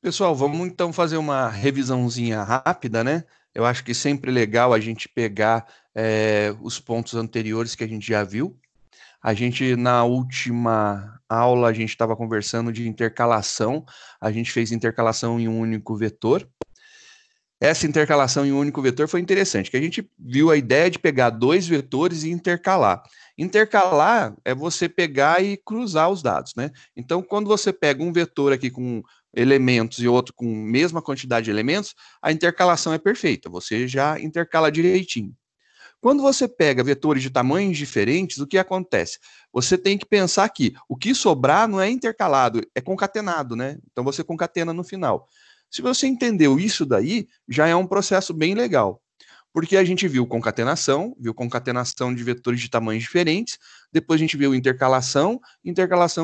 Pessoal, vamos então fazer uma revisãozinha rápida, né? Eu acho que sempre é legal a gente pegar os pontos anteriores que a gente já viu. A gente, na última aula, a gente estava conversando de intercalação. A gente fez intercalação em um único vetor. Essa intercalação em um único vetor foi interessante, que a gente viu a ideia de pegar dois vetores e intercalar. Intercalar é você pegar e cruzar os dados, né? Então, quando você pega um vetor aqui com elementos e outro com mesma quantidade de elementos, a intercalação é perfeita, você já intercala direitinho. Quando você pega vetores de tamanhos diferentes, o que acontece? Você tem que pensar que o que sobrar não é intercalado, é concatenado, né? Então você concatena no final. Se você entendeu isso daí, já é um processo bem legal. Porque a gente viu concatenação de vetores de tamanhos diferentes, depois a gente viu intercalação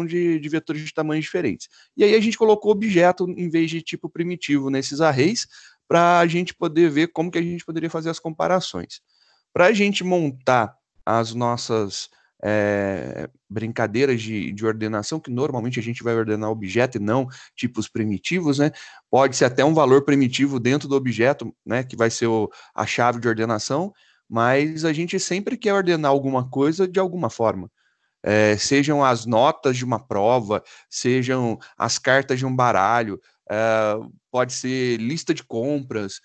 de vetores de tamanhos diferentes. E aí a gente colocou objeto em vez de tipo primitivo nesses arrays, para a gente poder ver como que a gente poderia fazer as comparações. Para a gente montar as nossas brincadeiras de ordenação, que normalmente a gente vai ordenar objeto e não tipos primitivos, né? Pode ser até um valor primitivo dentro do objeto, né? Que vai ser a chave de ordenação, mas a gente sempre quer ordenar alguma coisa de alguma forma. Sejam as notas de uma prova, sejam as cartas de um baralho, pode ser lista de compras,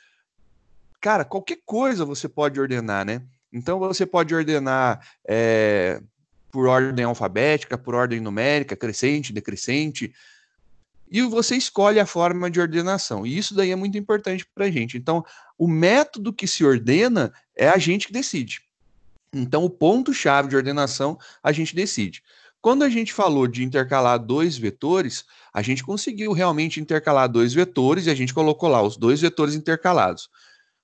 cara, qualquer coisa você pode ordenar, né? Então você pode ordenar por ordem alfabética, por ordem numérica, crescente, decrescente, e você escolhe a forma de ordenação. E isso daí é muito importante para a gente. Então, o método que se ordena é a gente que decide. Então, o ponto-chave de ordenação a gente decide. Quando a gente falou de intercalar dois vetores, a gente conseguiu realmente intercalar dois vetores e a gente colocou lá os dois vetores intercalados.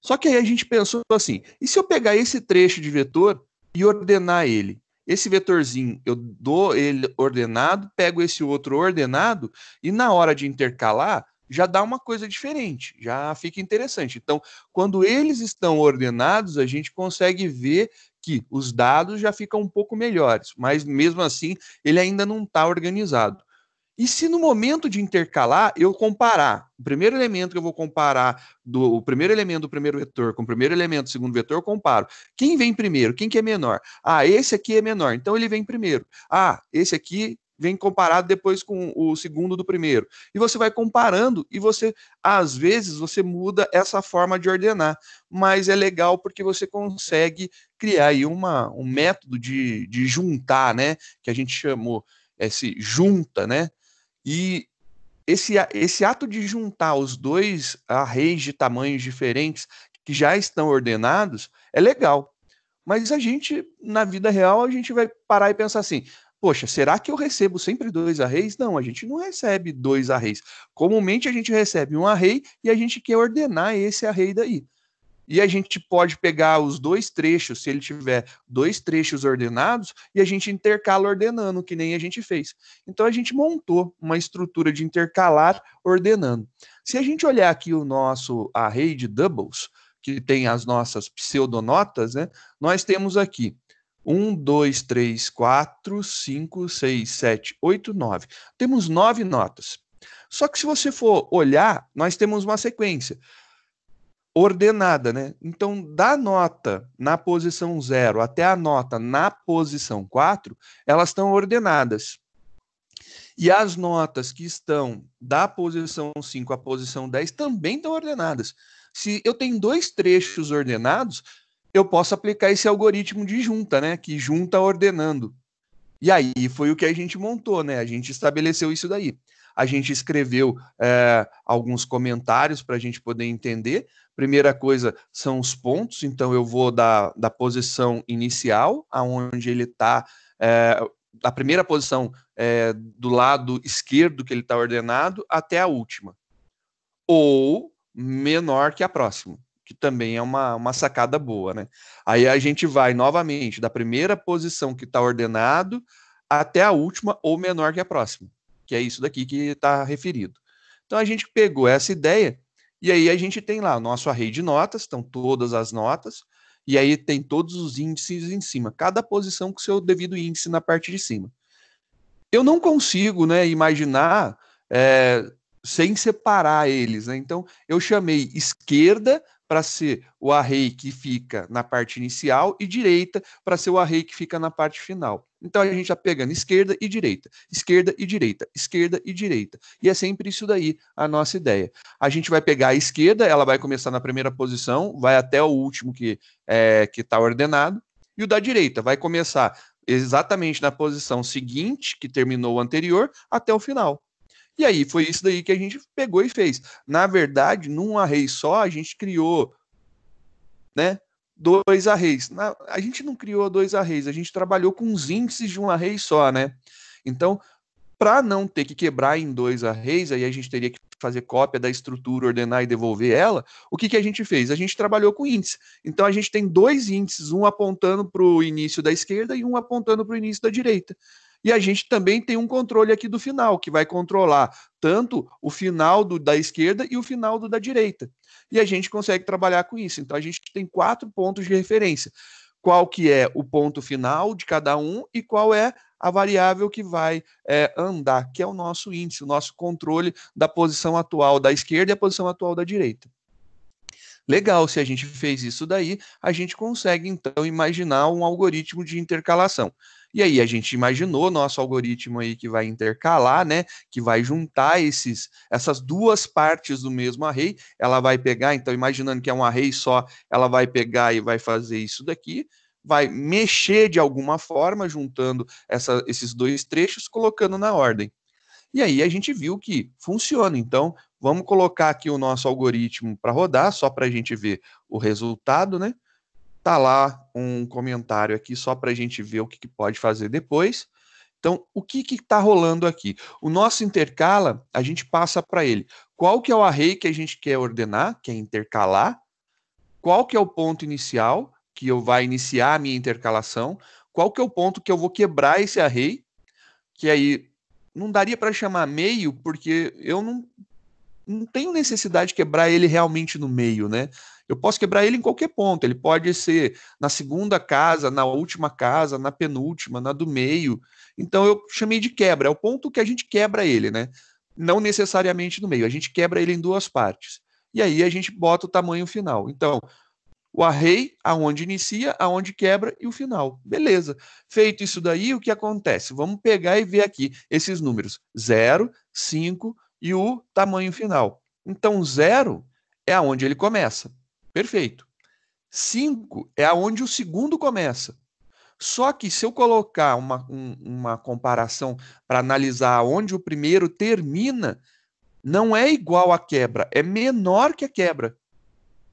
Só que aí a gente pensou assim: e se eu pegar esse trecho de vetor e ordenar ele? Esse vetorzinho, eu dou ele ordenado, pego esse outro ordenado, e na hora de intercalar, já dá uma coisa diferente, já fica interessante. Então, quando eles estão ordenados, a gente consegue ver que os dados já ficam um pouco melhores, mas mesmo assim, ele ainda não está organizado. E se no momento de intercalar eu comparar o primeiro elemento que eu vou comparar o primeiro elemento do primeiro vetor com o primeiro elemento do segundo vetor, eu comparo. Quem vem primeiro? Quem que é menor? Ah, esse aqui é menor, então ele vem primeiro. Ah, esse aqui vem comparado depois com o segundo do primeiro. E você vai comparando e você, às vezes, você muda essa forma de ordenar. Mas é legal porque você consegue criar aí um método de juntar, né? Que a gente chamou esse junta, né? E esse ato de juntar os dois arrays de tamanhos diferentes que já estão ordenados é legal. Mas a gente, na vida real, a gente vai parar e pensar assim: poxa, será que eu recebo sempre dois arrays? Não, a gente não recebe dois arrays. Comumente a gente recebe um array e a gente quer ordenar esse array daí. E a gente pode pegar os dois trechos, se ele tiver dois trechos ordenados, e a gente intercala ordenando, que nem a gente fez. Então a gente montou uma estrutura de intercalar ordenando. Se a gente olhar aqui o nosso array de doubles, que tem as nossas pseudonotas, né? Nós temos aqui 1, 2, 3, 4, 5, 6, 7, 8, 9. Temos 9 notas. Só que se você for olhar, nós temos uma sequência ordenada, né? Então, da nota na posição 0 até a nota na posição 4, elas estão ordenadas. E as notas que estão da posição 5 à posição 10 também estão ordenadas. Se eu tenho dois trechos ordenados, eu posso aplicar esse algoritmo de junta, né? Que junta ordenando. E aí foi o que a gente montou, né? A gente estabeleceu isso daí. A gente escreveu alguns comentários para a gente poder entender. Primeira coisa são os pontos, então eu vou da posição inicial, aonde ele está, da primeira posição do lado esquerdo que ele está ordenado, até a última. Ou menor que a próxima, que também é uma sacada boa, né? Aí a gente vai novamente da primeira posição que está ordenado até a última ou menor que a próxima, que é isso daqui que está referido. Então a gente pegou essa ideia e aí a gente tem lá o nosso array de notas, estão todas as notas, e aí tem todos os índices em cima, cada posição com seu devido índice na parte de cima. Eu não consigo, né, imaginar sem separar eles, né? Então, eu chamei esquerda para ser o array que fica na parte inicial e direita para ser o array que fica na parte final. Então, a gente está pegando esquerda e direita, esquerda e direita, esquerda e direita. E é sempre isso daí a nossa ideia. A gente vai pegar a esquerda, ela vai começar na primeira posição, vai até o último que está ordenado, e o da direita vai começar exatamente na posição seguinte, que terminou o anterior, até o final. E aí foi isso daí que a gente pegou e fez. Na verdade, num array só, a gente criou, né, 2 arrays. A gente não criou 2 arrays, a gente trabalhou com os índices de um array só, né? Então, para não ter que quebrar em 2 arrays, aí a gente teria que fazer cópia da estrutura, ordenar e devolver ela. O que a gente fez? A gente trabalhou com índice. Então, a gente tem 2 índices, um apontando para o início da esquerda e um apontando para o início da direita. E a gente também tem um controle aqui do final, que vai controlar tanto o final da esquerda e o final da direita. E a gente consegue trabalhar com isso. Então, a gente tem 4 pontos de referência. Qual que é o ponto final de cada um e qual é a variável que vai andar, que é o nosso índice, o nosso controle da posição atual da esquerda e a posição atual da direita. Legal, se a gente fez isso daí, a gente consegue, então, imaginar um algoritmo de intercalação. E aí a gente imaginou nosso algoritmo aí que vai intercalar, né, que vai juntar essas 2 partes do mesmo array, ela vai pegar, então, imaginando que é um array só, ela vai pegar e vai fazer isso daqui, vai mexer de alguma forma, juntando esses 2 trechos, colocando na ordem. E aí a gente viu que funciona. Então, vamos colocar aqui o nosso algoritmo para rodar, só para a gente ver o resultado, né? Tá lá um comentário aqui só para a gente ver o que pode fazer depois. Então, o que está rolando aqui? O nosso intercala, a gente passa para ele. Qual que é o array que a gente quer ordenar, que é intercalar? Qual que é o ponto inicial, que eu vai iniciar a minha intercalação? Qual que é o ponto que eu vou quebrar esse array? Que aí não daria para chamar meio, porque eu não tenho necessidade de quebrar ele realmente no meio, né? Eu posso quebrar ele em qualquer ponto. Ele pode ser na segunda casa, na última casa, na penúltima, na do meio. Então eu chamei de quebra. É o ponto que a gente quebra ele, né? Não necessariamente no meio. A gente quebra ele em 2 partes. E aí a gente bota o tamanho final. Então, o array, aonde inicia, aonde quebra e o final. Beleza. Feito isso daí, o que acontece? Vamos pegar e ver aqui esses números: 0, 5 e o tamanho final. Então, 0 é aonde ele começa. Perfeito. 5 é aonde o segundo começa. Só que se eu colocar uma comparação para analisar onde o primeiro termina, não é igual à quebra, é menor que a quebra.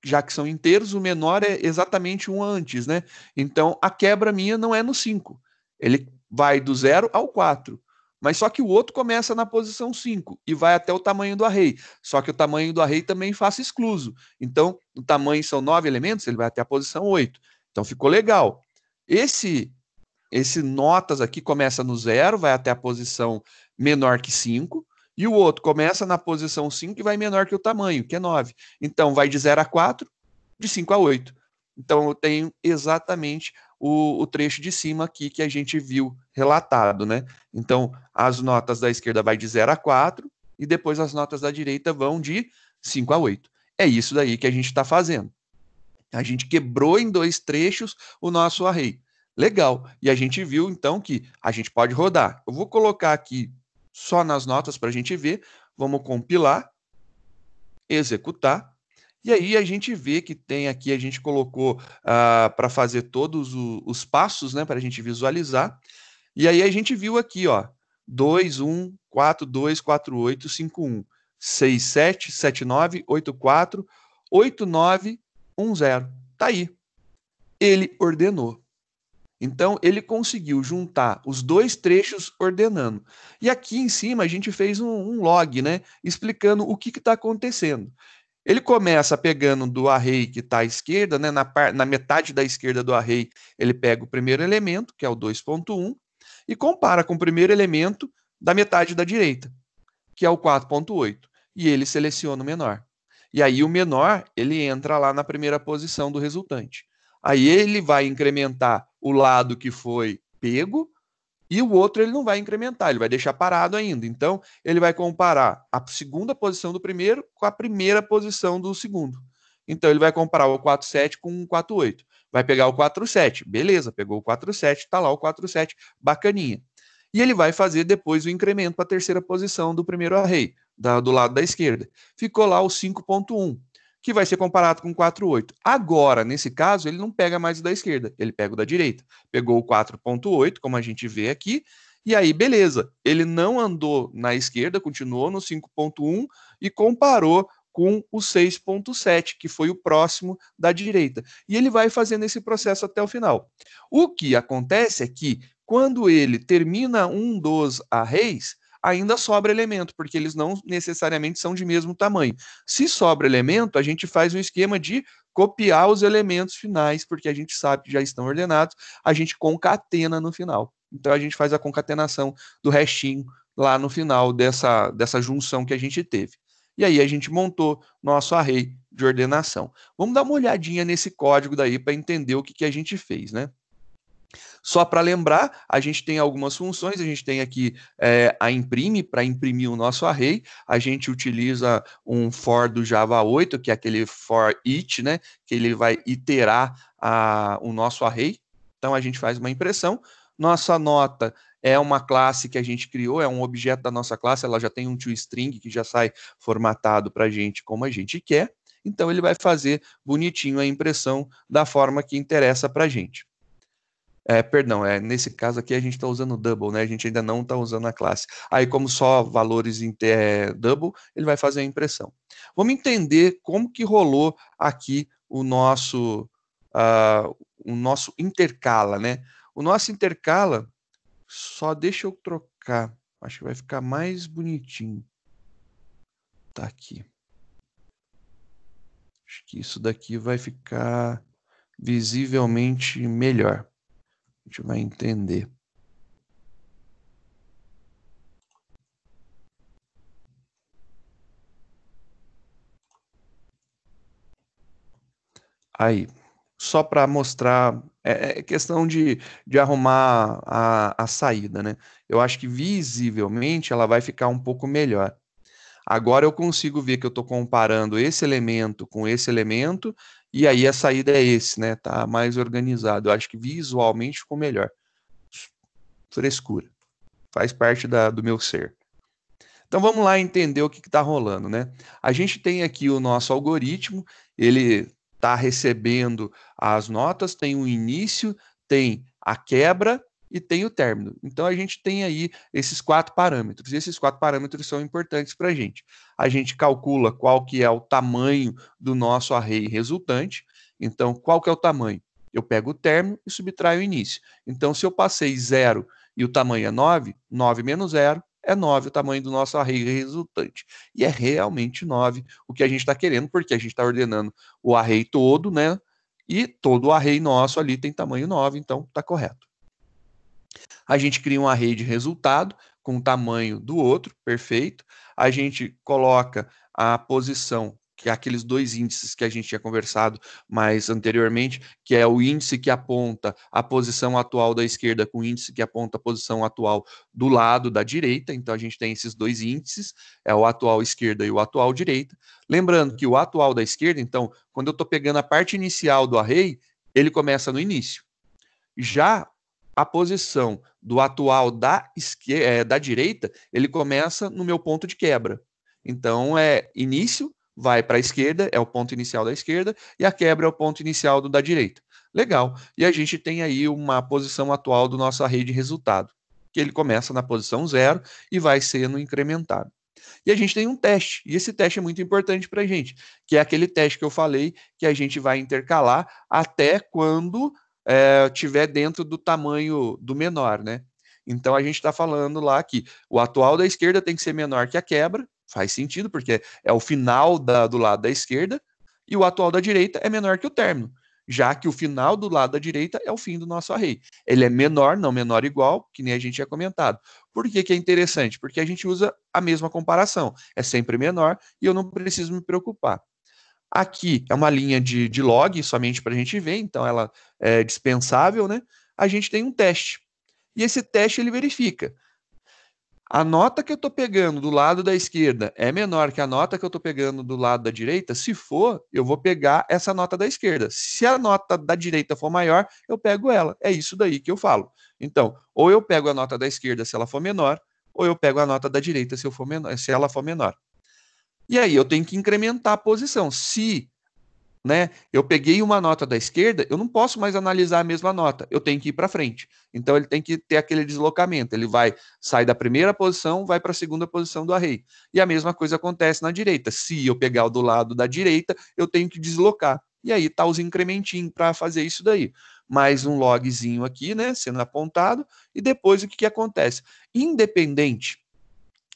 Já que são inteiros, o menor é exatamente um antes, né? Então, a quebra minha não é no 5. Ele vai do 0 ao 4. Mas só que o outro começa na posição 5 e vai até o tamanho do array. Só que o tamanho do array também faço excluso. Então, o tamanho são 9 elementos, ele vai até a posição 8. Então, ficou legal. Esse notas aqui começa no 0, vai até a posição menor que 5. E o outro começa na posição 5 e vai menor que o tamanho, que é 9. Então, vai de 0 a 4, de 5 a 8. Então, eu tenho exatamente o trecho de cima aqui que a gente viu relatado, né? Então, as notas da esquerda vai de 0 a 4 e depois as notas da direita vão de 5 a 8. É isso daí que a gente está fazendo. A gente quebrou em 2 trechos o nosso array. Legal. E a gente viu, então, que a gente pode rodar. Eu vou colocar aqui só nas notas para a gente ver. Vamos compilar, executar. E aí a gente vê que tem aqui, a gente colocou para fazer todos os passos, né, para a gente visualizar. E aí a gente viu aqui, ó, 2, 1, 4, 2, 4, 8, 5, 1, 6, 7, 7, 9, 8, 4, 8, 9, 1, 0. Tá aí. Ele ordenou. Então, ele conseguiu juntar os 2 trechos ordenando. E aqui em cima a gente fez um log, né? Explicando o que está acontecendo. Ele começa pegando do array que está à esquerda, né? Na metade da esquerda do array, ele pega o primeiro elemento, que é o 2.1, e compara com o primeiro elemento da metade da direita, que é o 4.8. E ele seleciona o menor. E aí o menor, ele entra lá na primeira posição do resultante. Aí ele vai incrementar o lado que foi pego, e o outro ele não vai incrementar, ele vai deixar parado ainda. Então, ele vai comparar a segunda posição do primeiro com a primeira posição do segundo. Então, ele vai comparar o 4,7 com o 4,8. Vai pegar o 4,7. Beleza, pegou o 4,7, está lá o 4,7, bacaninha. E ele vai fazer depois o incremento para a terceira posição do primeiro array, do lado da esquerda. Ficou lá o 5,1, que vai ser comparado com 4,8. Agora, nesse caso, ele não pega mais o da esquerda, ele pega o da direita. Pegou o 4,8, como a gente vê aqui, e aí, beleza. Ele não andou na esquerda, continuou no 5,1 e comparou com o 6,7, que foi o próximo da direita. E ele vai fazendo esse processo até o final. O que acontece é que, quando ele termina um dos arrays, ainda sobra elemento, porque eles não necessariamente são de mesmo tamanho. Se sobra elemento, a gente faz um esquema de copiar os elementos finais, porque a gente sabe que já estão ordenados, a gente concatena no final. Então a gente faz a concatenação do restinho lá no final dessa junção que a gente teve. E aí a gente montou nosso array de ordenação. Vamos dar uma olhadinha nesse código daí para entender o que a gente fez, né? Só para lembrar, a gente tem algumas funções, a gente tem aqui a imprime, para imprimir o nosso array, a gente utiliza um for do Java 8, que é aquele for each, né, que ele vai iterar o nosso array, então a gente faz uma impressão, nossa nota é uma classe que a gente criou, é um objeto da nossa classe, ela já tem um toString que já sai formatado para a gente como a gente quer, então ele vai fazer bonitinho a impressão da forma que interessa para a gente. Perdão, nesse caso aqui a gente está usando double, né? A gente ainda não está usando a classe. Aí, como só valores double, ele vai fazer a impressão. Vamos entender como que rolou aqui o nosso intercala, né? O nosso intercala, só deixa eu trocar. Acho que vai ficar mais bonitinho. Tá aqui. Acho que isso daqui vai ficar visivelmente melhor. A gente vai entender. Aí, só para mostrar, é questão de arrumar a saída, né? Eu acho que visivelmente ela vai ficar um pouco melhor. Agora eu consigo ver que eu estou comparando esse elemento com esse elemento, e aí a saída é esse, né? Tá mais organizado. Eu acho que visualmente ficou melhor. Frescura. Faz parte do meu ser. Então vamos lá entender o que está rolando, né? A gente tem aqui o nosso algoritmo, ele está recebendo as notas, tem o início, tem a quebra e tem o término. Então a gente tem aí esses 4 parâmetros. E esses 4 parâmetros são importantes para a gente. A gente calcula qual que é o tamanho do nosso array resultante. Então, qual que é o tamanho? Eu pego o término e subtraio o início. Então, se eu passei 0 e o tamanho é 9, 9 menos 0 é 9 o tamanho do nosso array resultante. E é realmente 9 o que a gente está querendo, porque a gente está ordenando o array todo, né? E todo o array nosso ali tem tamanho 9, então está correto. A gente cria um array de resultado com o tamanho do outro, perfeito. A gente coloca a posição, que é aqueles dois índices que a gente tinha conversado mais anteriormente, que é o índice que aponta a posição atual da esquerda com o índice que aponta a posição atual do lado da direita. Então a gente tem esses dois índices, é o atual esquerda e o atual direita. Lembrando que o atual da esquerda, então, quando eu estou pegando a parte inicial do array, ele começa no início. Já a posição do atual da direita, ele começa no meu ponto de quebra. Então, início, vai para a esquerda, é o ponto inicial da esquerda, e a quebra é o ponto inicial da direita. Legal. E a gente tem aí uma posição atual do nosso array de resultado, que ele começa na posição 0 e vai sendo incrementado. E a gente tem um teste, e esse teste é muito importante para a gente, que é aquele teste que eu falei, que a gente vai intercalar até quando tiver dentro do tamanho do menor, né? Então a gente está falando lá que o atual da esquerda tem que ser menor que a quebra, faz sentido, porque é o final do lado da esquerda, e o atual da direita é menor que o término, já que o final do lado da direita é o fim do nosso array. Ele é menor, não menor igual, que nem a gente tinha comentado. Por que é interessante? Porque a gente usa a mesma comparação. É sempre menor e eu não preciso me preocupar. Aqui é uma linha de log, somente para a gente ver, então ela é dispensável, né? A gente tem um teste. E esse teste ele verifica. A nota que eu estou pegando do lado da esquerda é menor que a nota que eu estou pegando do lado da direita? Se for, eu vou pegar essa nota da esquerda. Se a nota da direita for maior, eu pego ela. É isso daí que eu falo. Então, ou eu pego a nota da esquerda se ela for menor, ou eu pego a nota da direita se ela for menor. E aí eu tenho que incrementar a posição. Se, né, eu peguei uma nota da esquerda, eu não posso mais analisar a mesma nota, eu tenho que ir para frente. Então ele tem que ter aquele deslocamento, ele vai sair da primeira posição, vai para a segunda posição do array. E a mesma coisa acontece na direita. Se eu pegar o do lado da direita, eu tenho que deslocar. E aí tá os incrementinhos para fazer isso daí. Mais um logzinho aqui, né, sendo apontado, e depois o que acontece? Independente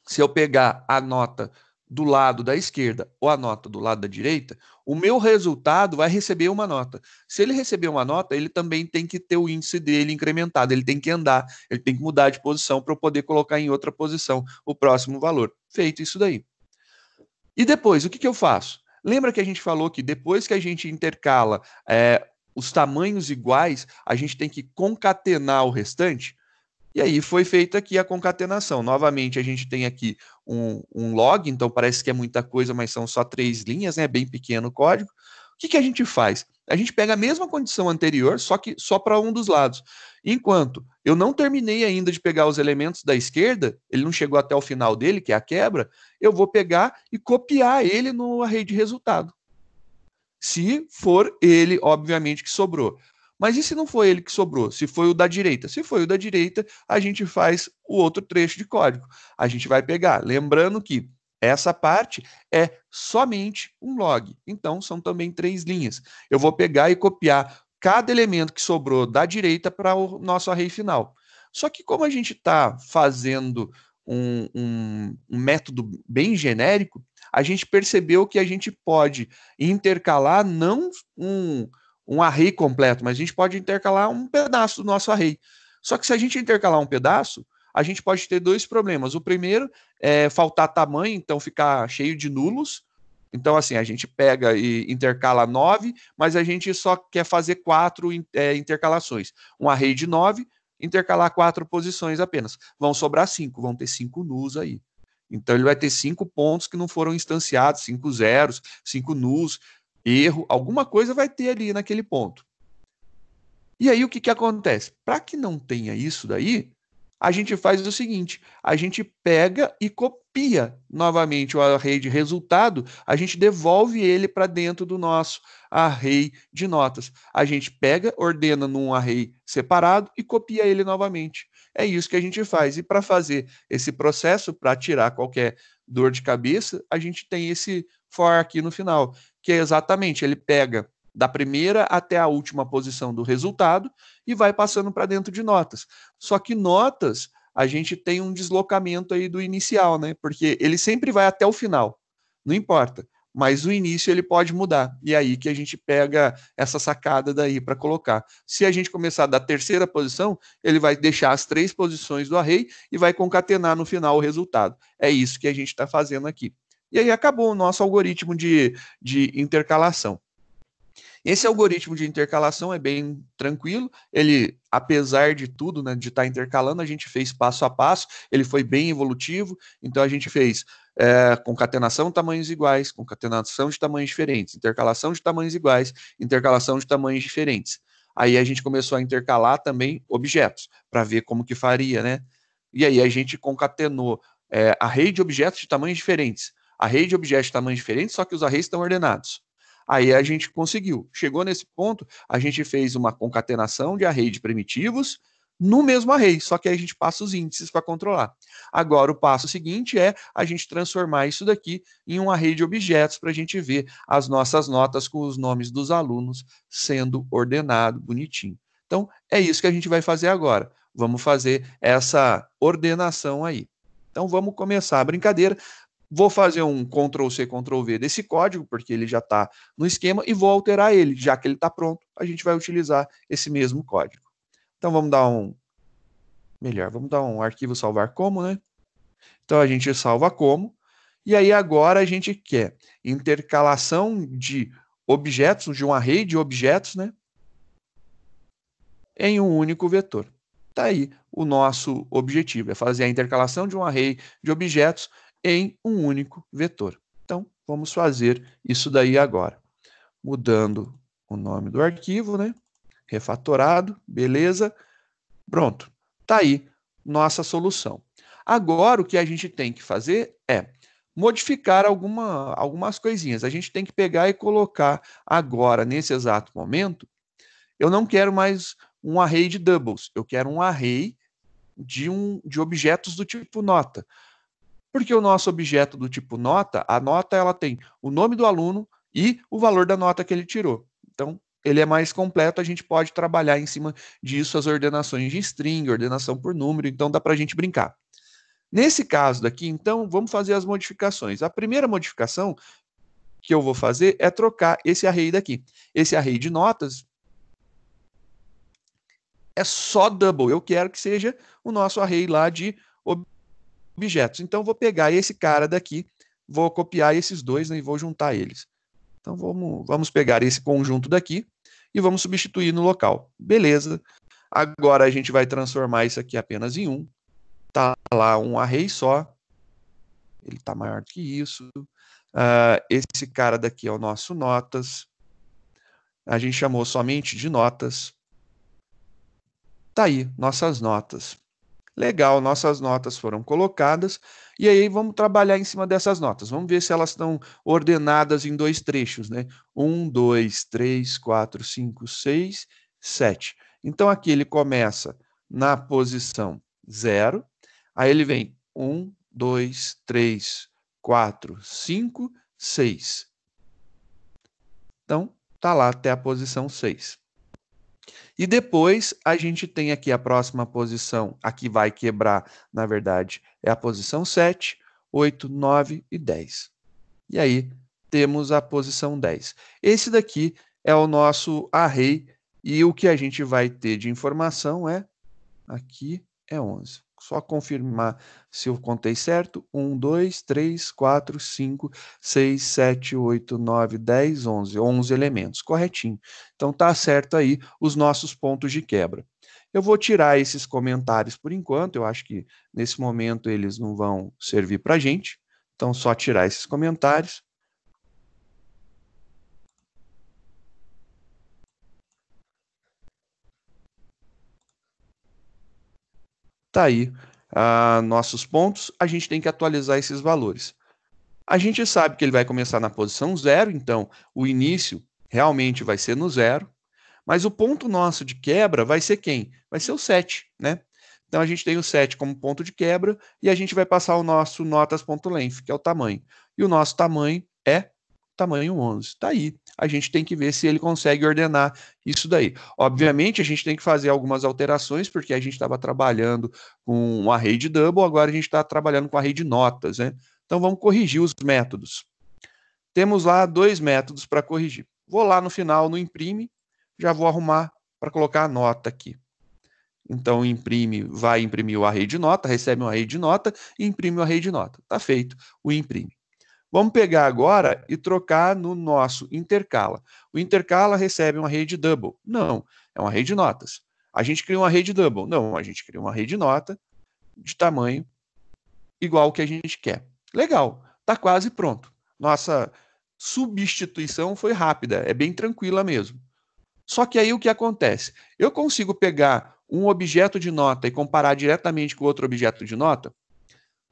se eu pegar a nota do lado da esquerda ou a nota do lado da direita, o meu resultado vai receber uma nota. Se ele receber uma nota, ele também tem que ter o índice dele incrementado, ele tem que andar, ele tem que mudar de posição para eu poder colocar em outra posição o próximo valor. Feito isso daí. E depois, o que eu faço? Lembra que a gente falou que depois que a gente intercala os tamanhos iguais, a gente tem que concatenar o restante? E aí foi feita aqui a concatenação. Novamente, a gente tem aqui um log, então parece que é muita coisa, mas são só 3 linhas, né? Bem pequeno o código. O que a gente faz? A gente pega a mesma condição anterior, só que só para um dos lados. Enquanto eu não terminei ainda de pegar os elementos da esquerda, ele não chegou até o final dele, que é a quebra, eu vou pegar e copiar ele no array de resultado. Se for ele, obviamente, que sobrou. Mas e se não foi ele que sobrou? Se foi o da direita? Se foi o da direita, a gente faz o outro trecho de código. A gente vai pegar. Lembrando que essa parte é somente um log. Então, são também 3 linhas. Eu vou pegar e copiar cada elemento que sobrou da direita para o nosso array final. Só que como a gente está fazendo um método bem genérico, a gente percebeu que a gente pode intercalar não um array completo, mas a gente pode intercalar um pedaço do nosso array. Só que se a gente intercalar um pedaço, a gente pode ter 2 problemas. O primeiro é faltar tamanho, então ficar cheio de nulos. Então, assim, a gente pega e intercala 9, mas a gente só quer fazer 4 intercalações. Um array de 9, intercalar 4 posições apenas. Vão sobrar 5, vão ter 5 nus aí. Então, ele vai ter 5 pontos que não foram instanciados, 5 zeros, 5 nus, erro, alguma coisa vai ter ali naquele ponto. E aí, o que acontece? Para que não tenha isso daí, a gente faz o seguinte, a gente pega e copia novamente o array de resultado, a gente devolve ele para dentro do nosso array de notas. A gente pega, ordena num array separado e copia ele novamente. É isso que a gente faz. E para fazer esse processo, para tirar qualquer dor de cabeça, a gente tem esse for aqui no final, que é exatamente, ele pega da primeira até a última posição do resultado e vai passando para dentro de notas. Só que notas, a gente tem um deslocamento aí do inicial, né? Porque ele sempre vai até o final, não importa. Mas o início ele pode mudar. E aí que a gente pega essa sacada daí para colocar. Se a gente começar da terceira posição, ele vai deixar as 3 posições do array e vai concatenar no final o resultado. É isso que a gente está fazendo aqui. E aí acabou o nosso algoritmo de intercalação. Esse algoritmo de intercalação é bem tranquilo, ele, apesar de tudo, né, de estar intercalando, a gente fez passo a passo, ele foi bem evolutivo, então a gente fez concatenação de tamanhos iguais, concatenação de tamanhos diferentes, intercalação de tamanhos iguais, intercalação de tamanhos diferentes. Aí a gente começou a intercalar também objetos, para ver como que faria, né? E aí a gente concatenou array de objetos de tamanhos diferentes, array de objetos de tamanhos diferentes, só que os arrays estão ordenados. Aí a gente conseguiu. Chegou nesse ponto, a gente fez uma concatenação de array de primitivos no mesmo array, só que aí a gente passa os índices para controlar. Agora, o passo seguinte é a gente transformar isso daqui em um array de objetos para a gente ver as nossas notas com os nomes dos alunos sendo ordenado bonitinho. Então, é isso que a gente vai fazer agora. Vamos fazer essa ordenação aí. Então, vamos começar a brincadeira. Vou fazer um Ctrl+C, Ctrl+V desse código, porque ele já está no esquema, e vou alterar ele. Já que ele está pronto, a gente vai utilizar esse mesmo código. Então, vamos dar um arquivo salvar como, né? Então, a gente salva como. E aí, agora, a gente quer intercalação de objetos, de um array de objetos, né? Em um único vetor. Está aí o nosso objetivo, é fazer a intercalação de um array de objetos em um único vetor. Então, vamos fazer isso daí agora. Mudando o nome do arquivo, né? Refatorado, beleza. Pronto, está aí nossa solução. Agora, o que a gente tem que fazer é modificar algumas coisinhas. A gente tem que pegar e colocar agora, nesse exato momento, eu não quero mais um array de doubles, eu quero um array de objetos do tipo nota. Porque o nosso objeto do tipo nota, a nota ela tem o nome do aluno e o valor da nota que ele tirou. Então, ele é mais completo, a gente pode trabalhar em cima disso as ordenações de string, ordenação por número, então dá para a gente brincar. Nesse caso daqui, então, vamos fazer as modificações. A primeira modificação que eu vou fazer é trocar esse array daqui. Esse array de notas é só double. Eu quero que seja o nosso array lá de objetos. Então, vou pegar esse cara daqui, vou copiar esses dois, né, e vou juntar eles. Então, vamos pegar esse conjunto daqui e vamos substituir no local. Beleza. Agora, a gente vai transformar isso aqui apenas em um. Tá lá um array só. Ele está maior do que isso. Esse cara daqui é o nosso notas. A gente chamou somente de notas. Tá aí, nossas notas. Legal, nossas notas foram colocadas. E aí vamos trabalhar em cima dessas notas. Vamos ver se elas estão ordenadas em dois trechos, né? 1, 2, 3, 4, 5, 6, 7. Então aqui ele começa na posição 0. Aí ele vem 1, 2, 3, 4, 5, 6. Então, tá lá até a posição 6. E depois a gente tem aqui a próxima posição, a que vai quebrar, na verdade, é a posição 7, 8, 9 e 10. E aí temos a posição 10. Esse daqui é o nosso array e o que a gente vai ter de informação é, aqui é 11. Só confirmar se eu contei certo. 1, 2, 3, 4, 5, 6, 7, 8, 9, 10, 11. 11 elementos, corretinho. Então, tá certo aí os nossos pontos de quebra. Eu vou tirar esses comentários por enquanto. Eu acho que nesse momento eles não vão servir para a gente. Então, só tirar esses comentários. Tá aí nossos pontos. A gente tem que atualizar esses valores. A gente sabe que ele vai começar na posição 0, então o início realmente vai ser no 0, mas o ponto nosso de quebra vai ser quem? Vai ser o 7, né? Então a gente tem o 7 como ponto de quebra e a gente vai passar o nosso notas.length, que é o tamanho. E o nosso tamanho é tamanho 11. Está aí. A gente tem que ver se ele consegue ordenar isso daí. Obviamente, a gente tem que fazer algumas alterações, porque a gente estava trabalhando com um array de double, agora a gente está trabalhando com array de notas, né? Então, vamos corrigir os métodos. Temos lá dois métodos para corrigir. Vou lá no final, no imprime, já vou arrumar para colocar a nota aqui. Então, imprime, vai imprimir o array de nota, recebe um array de nota e imprime o array de nota. Está feito o imprime. Vamos pegar agora e trocar no nosso intercala. O intercala recebe um array de double. Não, é um array de notas. A gente cria um array de double. Não, a gente cria um array de nota de tamanho igual ao que a gente quer. Legal, está quase pronto. Nossa substituição foi rápida, é bem tranquila mesmo. Só que aí o que acontece? Eu consigo pegar um objeto de nota e comparar diretamente com outro objeto de nota?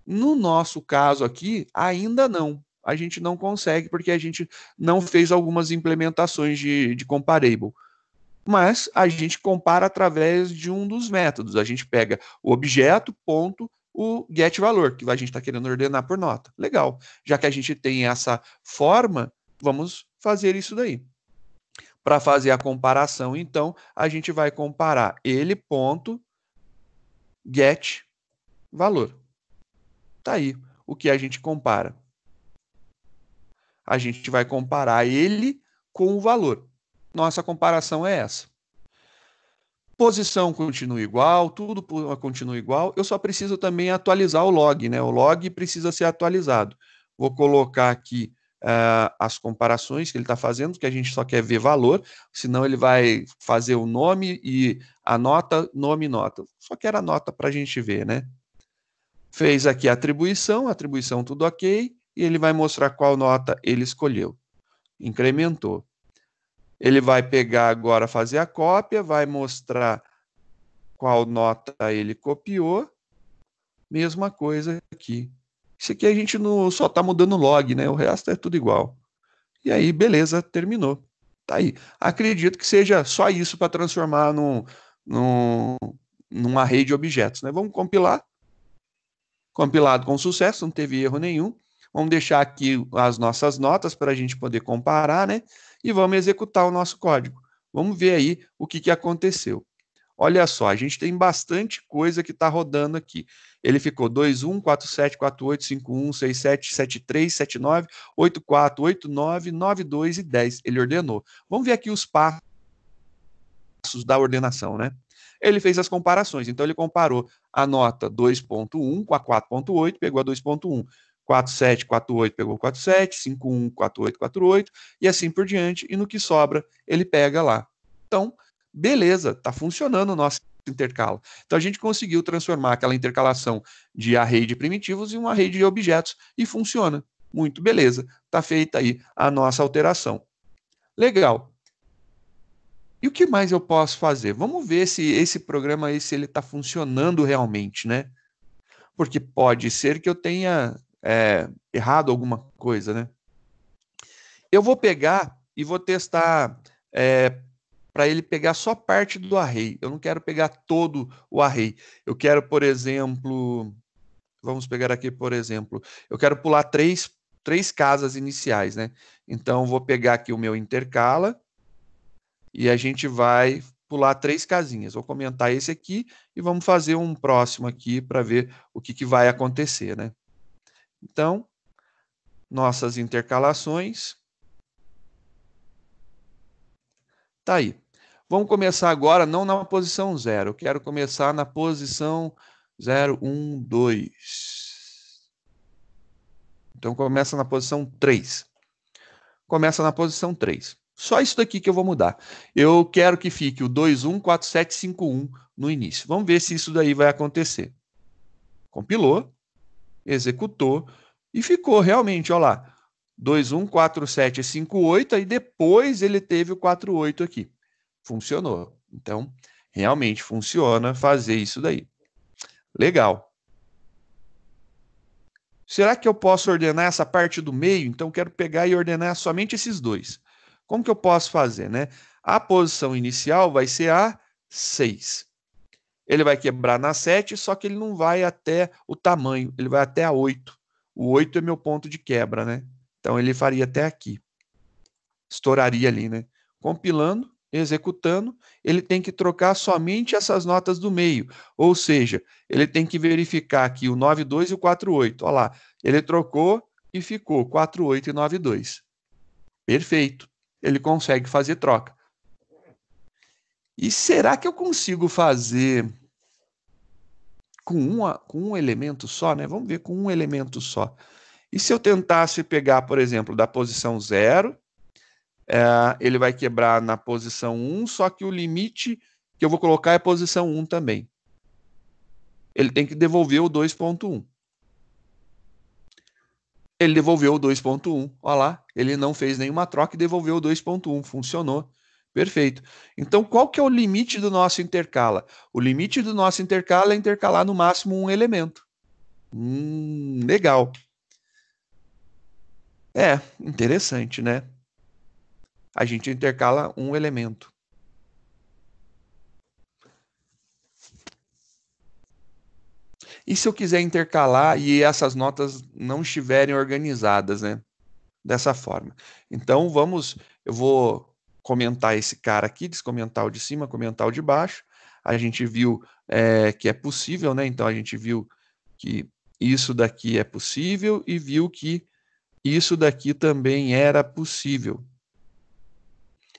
No nosso caso aqui, ainda não. A gente não consegue porque a gente não fez algumas implementações de comparable. Mas a gente compara através de um dos métodos. A gente pega o objeto, ponto, o getValor, que a gente está querendo ordenar por nota. Legal. Já que a gente tem essa forma, vamos fazer isso daí. Para fazer a comparação, então, a gente vai comparar ele, ponto, getValor. Tá aí o que a gente compara. A gente vai comparar ele com o valor. Nossa comparação é essa. Posição continua igual, tudo continua igual. Eu só preciso também atualizar o log, né? O log precisa ser atualizado. Vou colocar aqui as comparações que ele está fazendo, que a gente só quer ver valor, senão ele vai fazer o nome e a nota, nome e nota. Só quero a nota para a gente ver, né? Fez aqui a atribuição tudo ok, e ele vai mostrar qual nota ele escolheu. Incrementou. Ele vai pegar agora, fazer a cópia, vai mostrar qual nota ele copiou. Mesma coisa aqui. Isso aqui a gente não, só está mudando o log, né? O resto é tudo igual. E aí, beleza, terminou. Tá aí. Acredito que seja só isso para transformar num array de objetos, né? Vamos compilar. Compilado com sucesso, não teve erro nenhum. Vamos deixar aqui as nossas notas para a gente poder comparar, né? E vamos executar o nosso código. Vamos ver aí o que aconteceu. Olha só, a gente tem bastante coisa que está rodando aqui. Ele ficou 21, 47, 48, 51, 67, 73, 79, 84, 89, 92 e 10. Ele ordenou. Vamos ver aqui os passos da ordenação, né? Ele fez as comparações. Então, ele comparou a nota 2.1 com a 4.8, pegou a 2.1. 47, 48, pegou 47, 51, 48, 48, e assim por diante. E no que sobra, ele pega lá. Então, beleza, está funcionando o nosso intercala. Então, a gente conseguiu transformar aquela intercalação de array de primitivos em um array de objetos e funciona. Muito beleza. Está feita aí a nossa alteração. Legal. E o que mais eu posso fazer? Vamos ver se esse programa aí, se ele está funcionando realmente, né? Porque pode ser que eu tenha errado alguma coisa, né? Eu vou pegar e vou testar para ele pegar só parte do array. Eu não quero pegar todo o array. Eu quero, por exemplo, vamos pegar aqui, por exemplo, eu quero pular três casas iniciais, né? Então, vou pegar aqui o meu intercala e a gente vai pular 3 casinhas. Vou comentar esse aqui e vamos fazer um próximo aqui para ver o que vai acontecer, né? Então, nossas intercalações. Tá aí. Vamos começar agora não na posição 0. Eu quero começar na posição 0, 1, 2. Então, começa na posição 3. Começa na posição 3. Só isso daqui que eu vou mudar. Eu quero que fique o 214751 no início. Vamos ver se isso daí vai acontecer. Compilou, executou e ficou realmente, olha lá, 214758, aí depois ele teve o 48 aqui. Funcionou. Então, realmente funciona fazer isso daí. Legal. Será que eu posso ordenar essa parte do meio? Então, quero pegar e ordenar somente esses dois. Como que eu posso fazer, né? A posição inicial vai ser a 6. Ele vai quebrar na 7, só que ele não vai até o tamanho, ele vai até a 8. O 8 é meu ponto de quebra, né? Então, ele faria até aqui. Estouraria ali, né? Compilando, executando, ele tem que trocar somente essas notas do meio. Ou seja, ele tem que verificar aqui o 92 e o 48. Olha lá, ele trocou e ficou 48 e 92. Perfeito. Ele consegue fazer troca. E será que eu consigo fazer com um elemento só, né? Vamos ver com um elemento só. E se eu tentasse pegar, por exemplo, da posição 0, ele vai quebrar na posição 1, só que o limite que eu vou colocar é a posição 1 também. Ele tem que devolver o 2.1. Ele devolveu o 2.1. Olha lá, ele não fez nenhuma troca e devolveu o 2.1. Funcionou. Perfeito. Então, qual que é o limite do nosso intercala? O limite do nosso intercala é intercalar no máximo um elemento. Legal. Interessante, né? A gente intercala um elemento. E se eu quiser intercalar e essas notas não estiverem organizadas, né? Dessa forma. Então, eu vou comentar esse cara aqui, descomentar o de cima, comentar o de baixo. A gente viu que é possível, né? Então, a gente viu que isso daqui é possível e viu que isso daqui também era possível.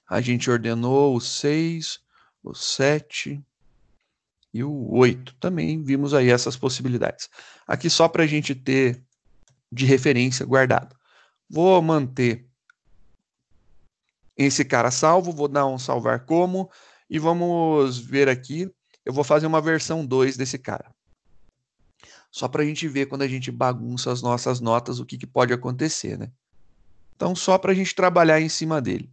A gente ordenou o 6, o 7 e o 8. Também vimos aí essas possibilidades. Aqui só para a gente ter de referência guardado. Vou manter esse cara salvo, vou dar um salvar como, e vamos ver aqui, eu vou fazer uma versão 2 desse cara. Só para a gente ver quando a gente bagunça as nossas notas, o que, que pode acontecer, né? Então, só para a gente trabalhar em cima dele.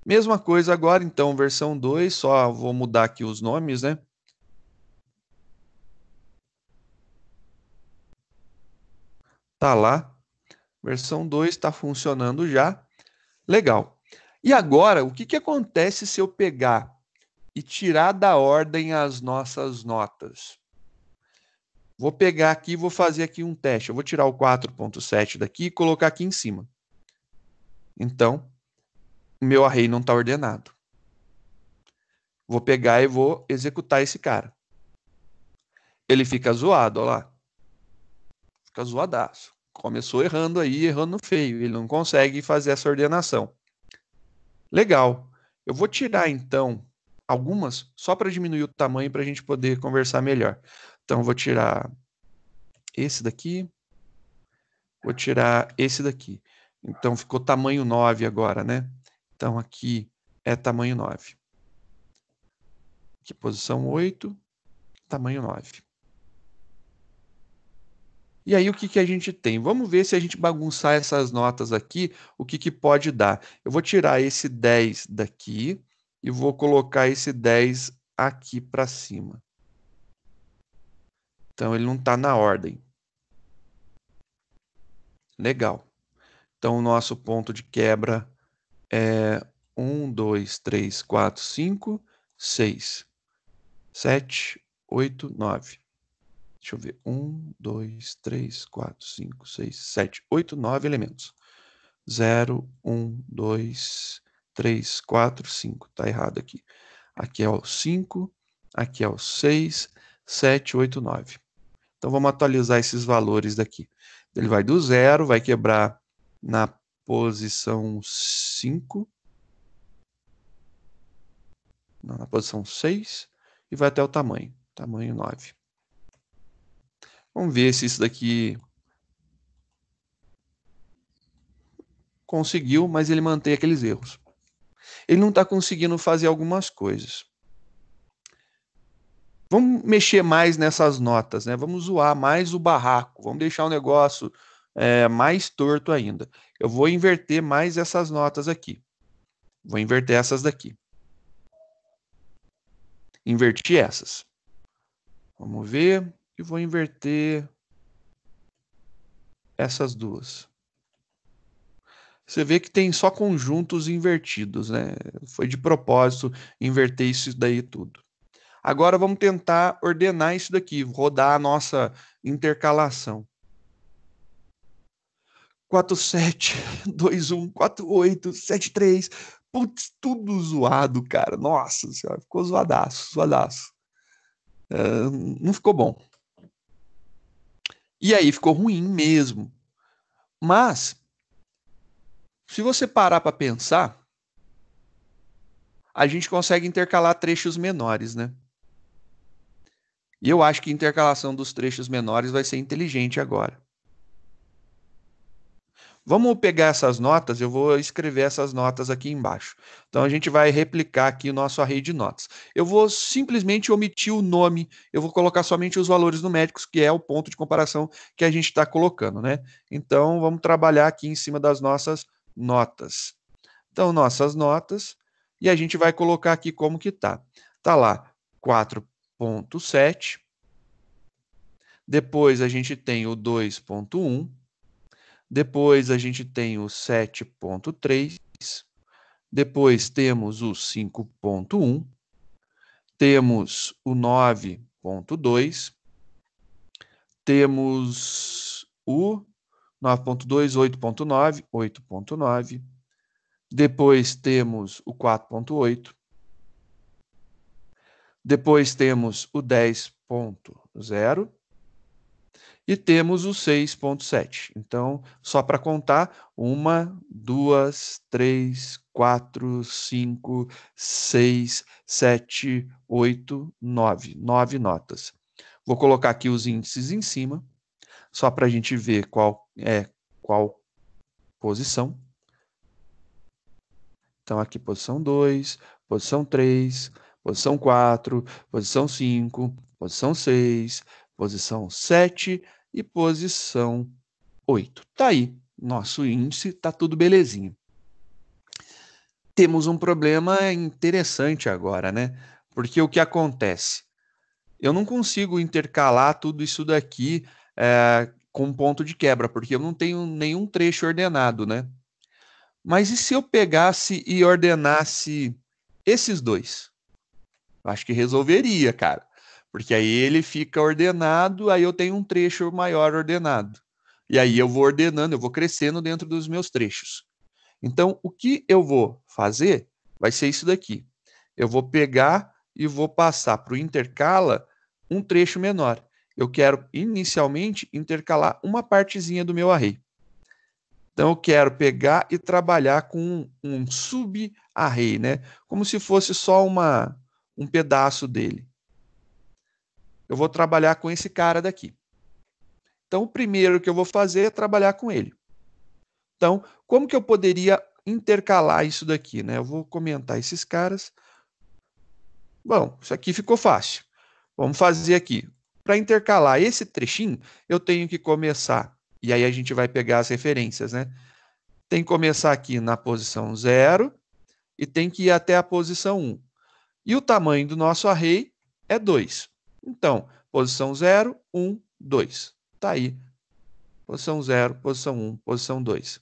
Mesma coisa agora, então, versão 2, só vou mudar aqui os nomes, né? Tá lá, versão 2 está funcionando já. Legal. E agora, o que, que acontece se eu pegar e tirar da ordem as nossas notas? Vou pegar aqui e vou fazer aqui um teste. Eu vou tirar o 4.7 daqui e colocar aqui em cima. Então, o meu array não está ordenado. Vou pegar e vou executar esse cara. Ele fica zoado, olha lá. Fica zoadaço. Começou errando aí, errando feio. Ele não consegue fazer essa ordenação. Legal. Eu vou tirar, então, algumas, só para diminuir o tamanho para a gente poder conversar melhor. Então, vou tirar esse daqui. Vou tirar esse daqui. Então, ficou tamanho 9 agora, né? Então, aqui é tamanho 9. Aqui, posição 8, tamanho 9. E aí, o que, que a gente tem? Vamos ver se a gente bagunçar essas notas aqui, o que, que pode dar. Eu vou tirar esse 10 daqui e vou colocar esse 10 aqui para cima. Então, ele não está na ordem. Legal. Então, o nosso ponto de quebra é 1, 2, 3, 4, 5, 6, 7, 8, 9. Deixa eu ver. 1, 2, 3, 4, 5, 6, 7, 8, 9 elementos. 0, 1, 2, 3, 4, 5. Tá errado aqui. Aqui é o 5, aqui é o 6, 7, 8, 9. Então, vamos atualizar esses valores daqui. Ele vai do 0, vai quebrar na posição 5, na posição 6, e vai até o tamanho 9. Vamos ver se isso daqui conseguiu, mas ele mantém aqueles erros. Ele não está conseguindo fazer algumas coisas. Vamos mexer mais nessas notas, né? Vamos zoar mais o barraco, vamos deixar o negócio mais torto ainda. Eu vou inverter mais essas notas aqui. Vou inverter essas daqui. Inverti essas. Vamos ver. E vou inverter essas duas. Você vê que tem só conjuntos invertidos, né? Foi de propósito inverter isso daí tudo. Agora vamos tentar ordenar isso daqui, rodar a nossa intercalação. 47, 21, 48, 73. Putz, tudo zoado, cara. Nossa senhora, ficou zoadaço, zoadaço. Não ficou bom. E aí ficou ruim mesmo. Mas, se você parar para pensar, a gente consegue intercalar trechos menores, né? E eu acho que a intercalação dos trechos menores vai ser inteligente agora. Vamos pegar essas notas, eu vou escrever essas notas aqui embaixo. Então, a gente vai replicar aqui o nosso array de notas. Eu vou simplesmente omitir o nome, eu vou colocar somente os valores numéricos, que é o ponto de comparação que a gente está colocando, né? Então, vamos trabalhar aqui em cima das nossas notas. Então, nossas notas, e a gente vai colocar aqui como que tá. Tá lá, 4.7. Depois, a gente tem o 2.1. Depois a gente tem o 7.3, depois temos o 5.1, temos o 9.2, temos o 9.2, 8.9, 8.9, depois temos o 4.8, depois temos o 10.0, e temos o 6.7. Então, só para contar, 1, 2, 3, 4, 5, 6, 7, 8, 9. 9 notas. Vou colocar aqui os índices em cima, só para a gente ver qual posição. Então, aqui, posição 2, posição 3, posição 4, posição 5, posição 6, posição 7 e posição 8. Tá aí, nosso índice, tá tudo belezinho. Temos um problema interessante agora, né? Porque o que acontece? Eu não consigo intercalar tudo isso daqui com ponto de quebra, porque eu não tenho nenhum trecho ordenado, né? Mas e se eu pegasse e ordenasse esses dois? Eu acho que resolveria, cara. Porque aí ele fica ordenado, aí eu tenho um trecho maior ordenado. E aí eu vou ordenando, eu vou crescendo dentro dos meus trechos. Então, o que eu vou fazer vai ser isso daqui. Eu vou pegar e vou passar para o intercala um trecho menor. Eu quero inicialmente intercalar uma partezinha do meu array. Então, eu quero pegar e trabalhar com um sub-array, né? Como se fosse só um pedaço dele. Eu vou trabalhar com esse cara daqui. Então, o primeiro que eu vou fazer é trabalhar com ele. Então, como que eu poderia intercalar isso daqui, né? Eu vou comentar esses caras. Bom, isso aqui ficou fácil. Vamos fazer aqui. Para intercalar esse trechinho, eu tenho que começar. E aí a gente vai pegar as referências, né? Tem que começar aqui na posição 0 e tem que ir até a posição 1. E o tamanho do nosso array é 2. Então, posição 0, 1, 2. Está aí. Posição 0, posição 1, posição 2.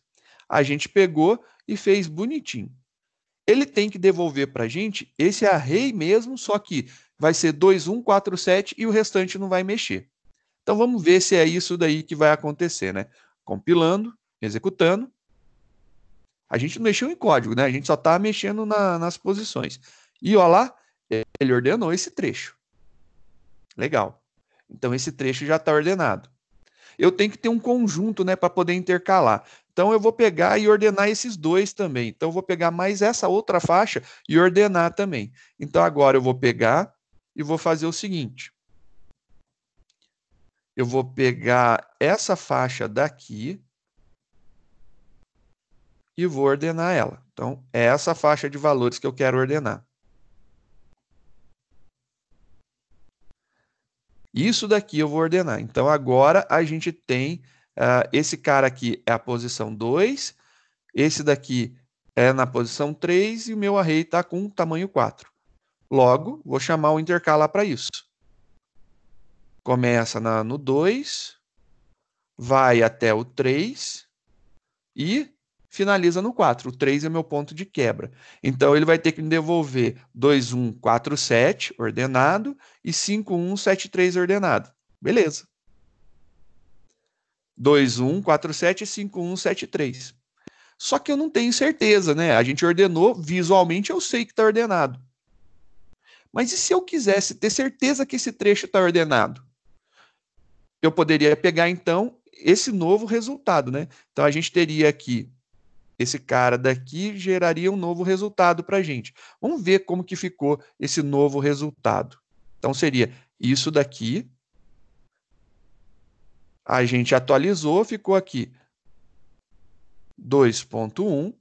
A gente pegou e fez bonitinho. Ele tem que devolver para a gente esse array mesmo, só que vai ser 2, 1, 4, 7 e o restante não vai mexer. Então, vamos ver se é isso daí que vai acontecer, né? Compilando, executando. A gente não mexeu em código, né? A gente só está mexendo nas posições. E olha lá, ele ordenou esse trecho. Legal. Então, esse trecho já está ordenado. Eu tenho que ter um conjunto, né, para poder intercalar. Então, eu vou pegar e ordenar esses dois também. Então, eu vou pegar mais essa outra faixa e ordenar também. Então, agora eu vou pegar e vou fazer o seguinte. Eu vou pegar essa faixa daqui e vou ordenar ela. Então, é essa faixa de valores que eu quero ordenar. Isso daqui eu vou ordenar. Então, agora a gente tem esse cara aqui é a posição 2, esse daqui é na posição 3 e o meu array está com tamanho 4. Logo, vou chamar o intercalar para isso. Começa no 2, vai até o 3 e finaliza no 4. O 3 é meu ponto de quebra. Então, ele vai ter que me devolver 2, 1, 4, 7 ordenado e 5, 1, 7, 3 ordenado. Beleza. 2, 1, 4, 7 e 5, 1, 7, 3. Só que eu não tenho certeza, né? A gente ordenou, visualmente eu sei que está ordenado. Mas e se eu quisesse ter certeza que esse trecho está ordenado? Eu poderia pegar, então, esse novo resultado, né? Então, a gente teria aqui, esse cara daqui geraria um novo resultado para a gente. Vamos ver como que ficou esse novo resultado. Então, seria isso daqui. A gente atualizou, ficou aqui 2.1.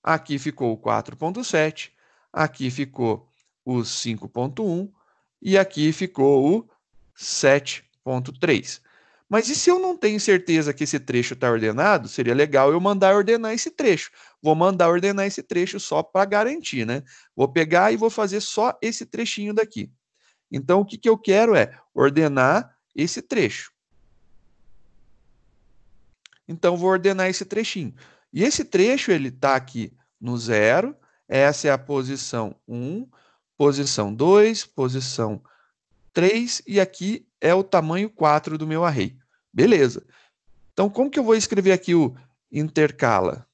Aqui ficou o 4.7. Aqui ficou o 5.1 e aqui ficou o 7.3. Mas e se eu não tenho certeza que esse trecho está ordenado? Seria legal eu mandar ordenar esse trecho. Vou mandar ordenar esse trecho só para garantir, né? Vou pegar e vou fazer só esse trechinho daqui. Então, o que eu quero é ordenar esse trecho. Então, vou ordenar esse trechinho. E esse trecho, ele está aqui no 0. Essa é a posição 1, posição 2, posição 3, e aqui é o tamanho 4 do meu array. Beleza. Então, como que eu vou escrever aqui o intercala?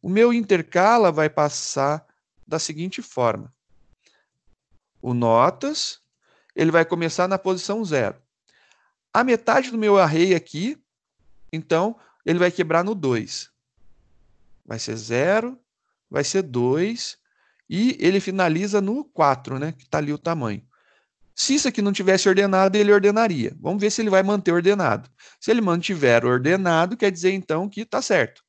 O meu intercala vai passar da seguinte forma. O notas, ele vai começar na posição 0. A metade do meu array aqui, então, ele vai quebrar no 2. Vai ser 0, vai ser 2, e ele finaliza no 4, né? Que está ali o tamanho. Se isso aqui não tivesse ordenado, ele ordenaria. Vamos ver se ele vai manter ordenado. Se ele mantiver ordenado, quer dizer então que está certo.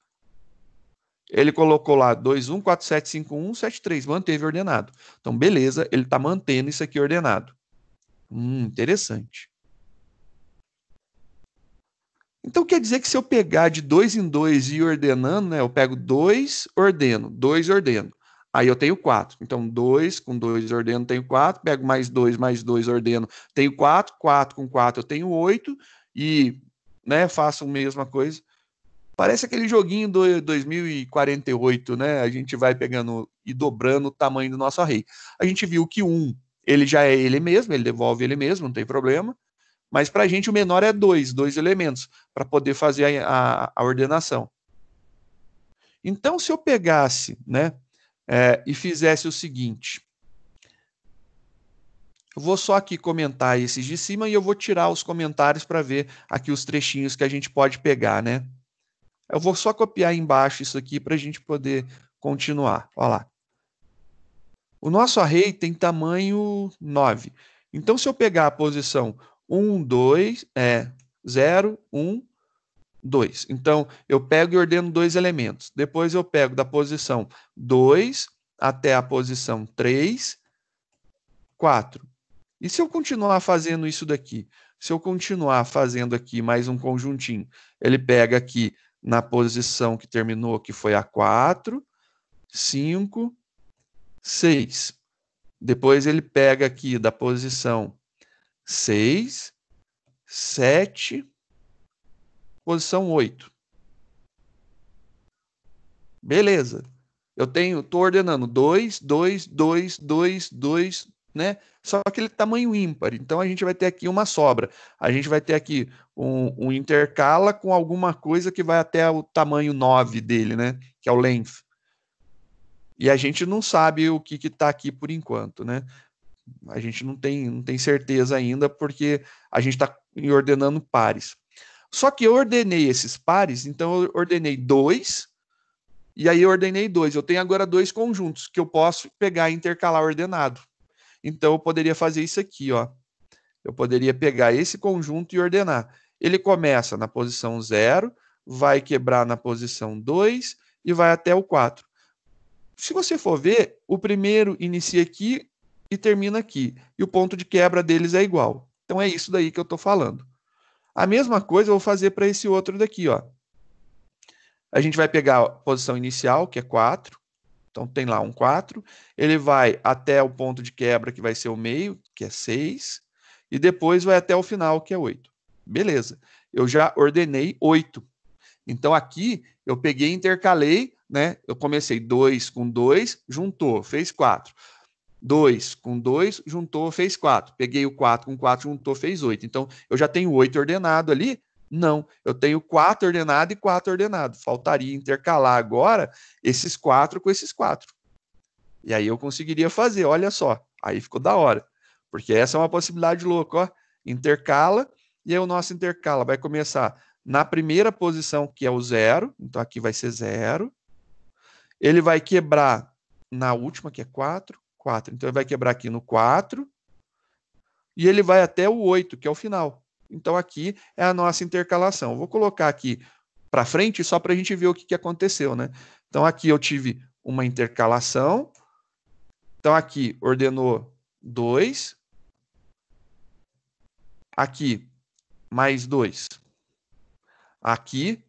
Ele colocou lá 21, 47, 51, 73, manteve ordenado. Então, beleza, ele está mantendo isso aqui ordenado. Interessante. Então, quer dizer que se eu pegar de 2 em 2 e ir ordenando, né, eu pego 2, ordeno, 2, ordeno. Aí eu tenho 4. Então, 2 com 2 ordeno, tenho 4. Pego mais 2, ordeno, tenho 4. 4 com 4 eu tenho 8. E, né, faço a mesma coisa. Parece aquele joguinho do 2048, né? A gente vai pegando e dobrando o tamanho do nosso array. A gente viu que 1, ele já é ele mesmo, ele devolve ele mesmo, não tem problema. Mas para a gente o menor é 2 elementos, para poder fazer a ordenação. Então, se eu pegasse, né, e fizesse o seguinte, eu vou só aqui comentar esses de cima e eu vou tirar os comentários para ver aqui os trechinhos que a gente pode pegar, né? Eu vou só copiar embaixo isso aqui para a gente poder continuar. Olha lá. O nosso array tem tamanho 9. Então, se eu pegar a posição 1, 2, 0, 1, 2. Então, eu pego e ordeno 2 elementos. Depois eu pego da posição 2 até a posição 3, 4. E se eu continuar fazendo isso daqui? Se eu continuar fazendo aqui mais um conjuntinho, ele pega aqui na posição que terminou, que foi a 4, 5, 6. Depois ele pega aqui da posição 6, 7, posição 8. Beleza. Eu tô ordenando 2, 2, 2, 2, 2, né? Só aquele tamanho ímpar. Então a gente vai ter aqui uma sobra. A gente vai ter aqui um intercala com alguma coisa que vai até o tamanho 9 dele, né? Que é o length. E a gente não sabe o que está aqui por enquanto, né? A gente não tem certeza ainda, porque a gente está ordenando pares. Só que eu ordenei esses pares, então eu ordenei 2, e aí eu ordenei 2. Eu tenho agora 2 conjuntos que eu posso pegar e intercalar ordenado. Então eu poderia fazer isso aqui, ó. Eu poderia pegar esse conjunto e ordenar. Ele começa na posição 0, vai quebrar na posição 2 e vai até o 4. Se você for ver, o primeiro inicia aqui e termina aqui. E o ponto de quebra deles é igual. Então é isso daí que eu estou falando. A mesma coisa eu vou fazer para esse outro daqui, ó. A gente vai pegar a posição inicial, que é 4. Então tem lá um 4. Ele vai até o ponto de quebra, que vai ser o meio, que é 6. E depois vai até o final, que é 8. Beleza. Eu já ordenei 8. Então aqui eu peguei e intercalei, né? Eu comecei 2 com 2, juntou, fez 4. 2 com 2, juntou, fez 4. Peguei o 4 com 4, juntou, fez 8. Então eu já tenho 8 ordenado ali. Não, eu tenho 4 ordenado e 4 ordenado. Faltaria intercalar agora esses 4 com esses 4. E aí eu conseguiria fazer, olha só. Aí ficou da hora. Porque essa é uma possibilidade louca, ó. Intercala, e aí o nosso intercala vai começar na primeira posição, que é o 0. Então aqui vai ser 0. Ele vai quebrar na última, que é 4. 4. Então ele vai quebrar aqui no 4. E ele vai até o 8, que é o final. Então aqui é a nossa intercalação. Eu vou colocar aqui para frente só para a gente ver o que aconteceu, né? Então aqui eu tive uma intercalação. Então aqui ordenou 2. Aqui mais 2. Aqui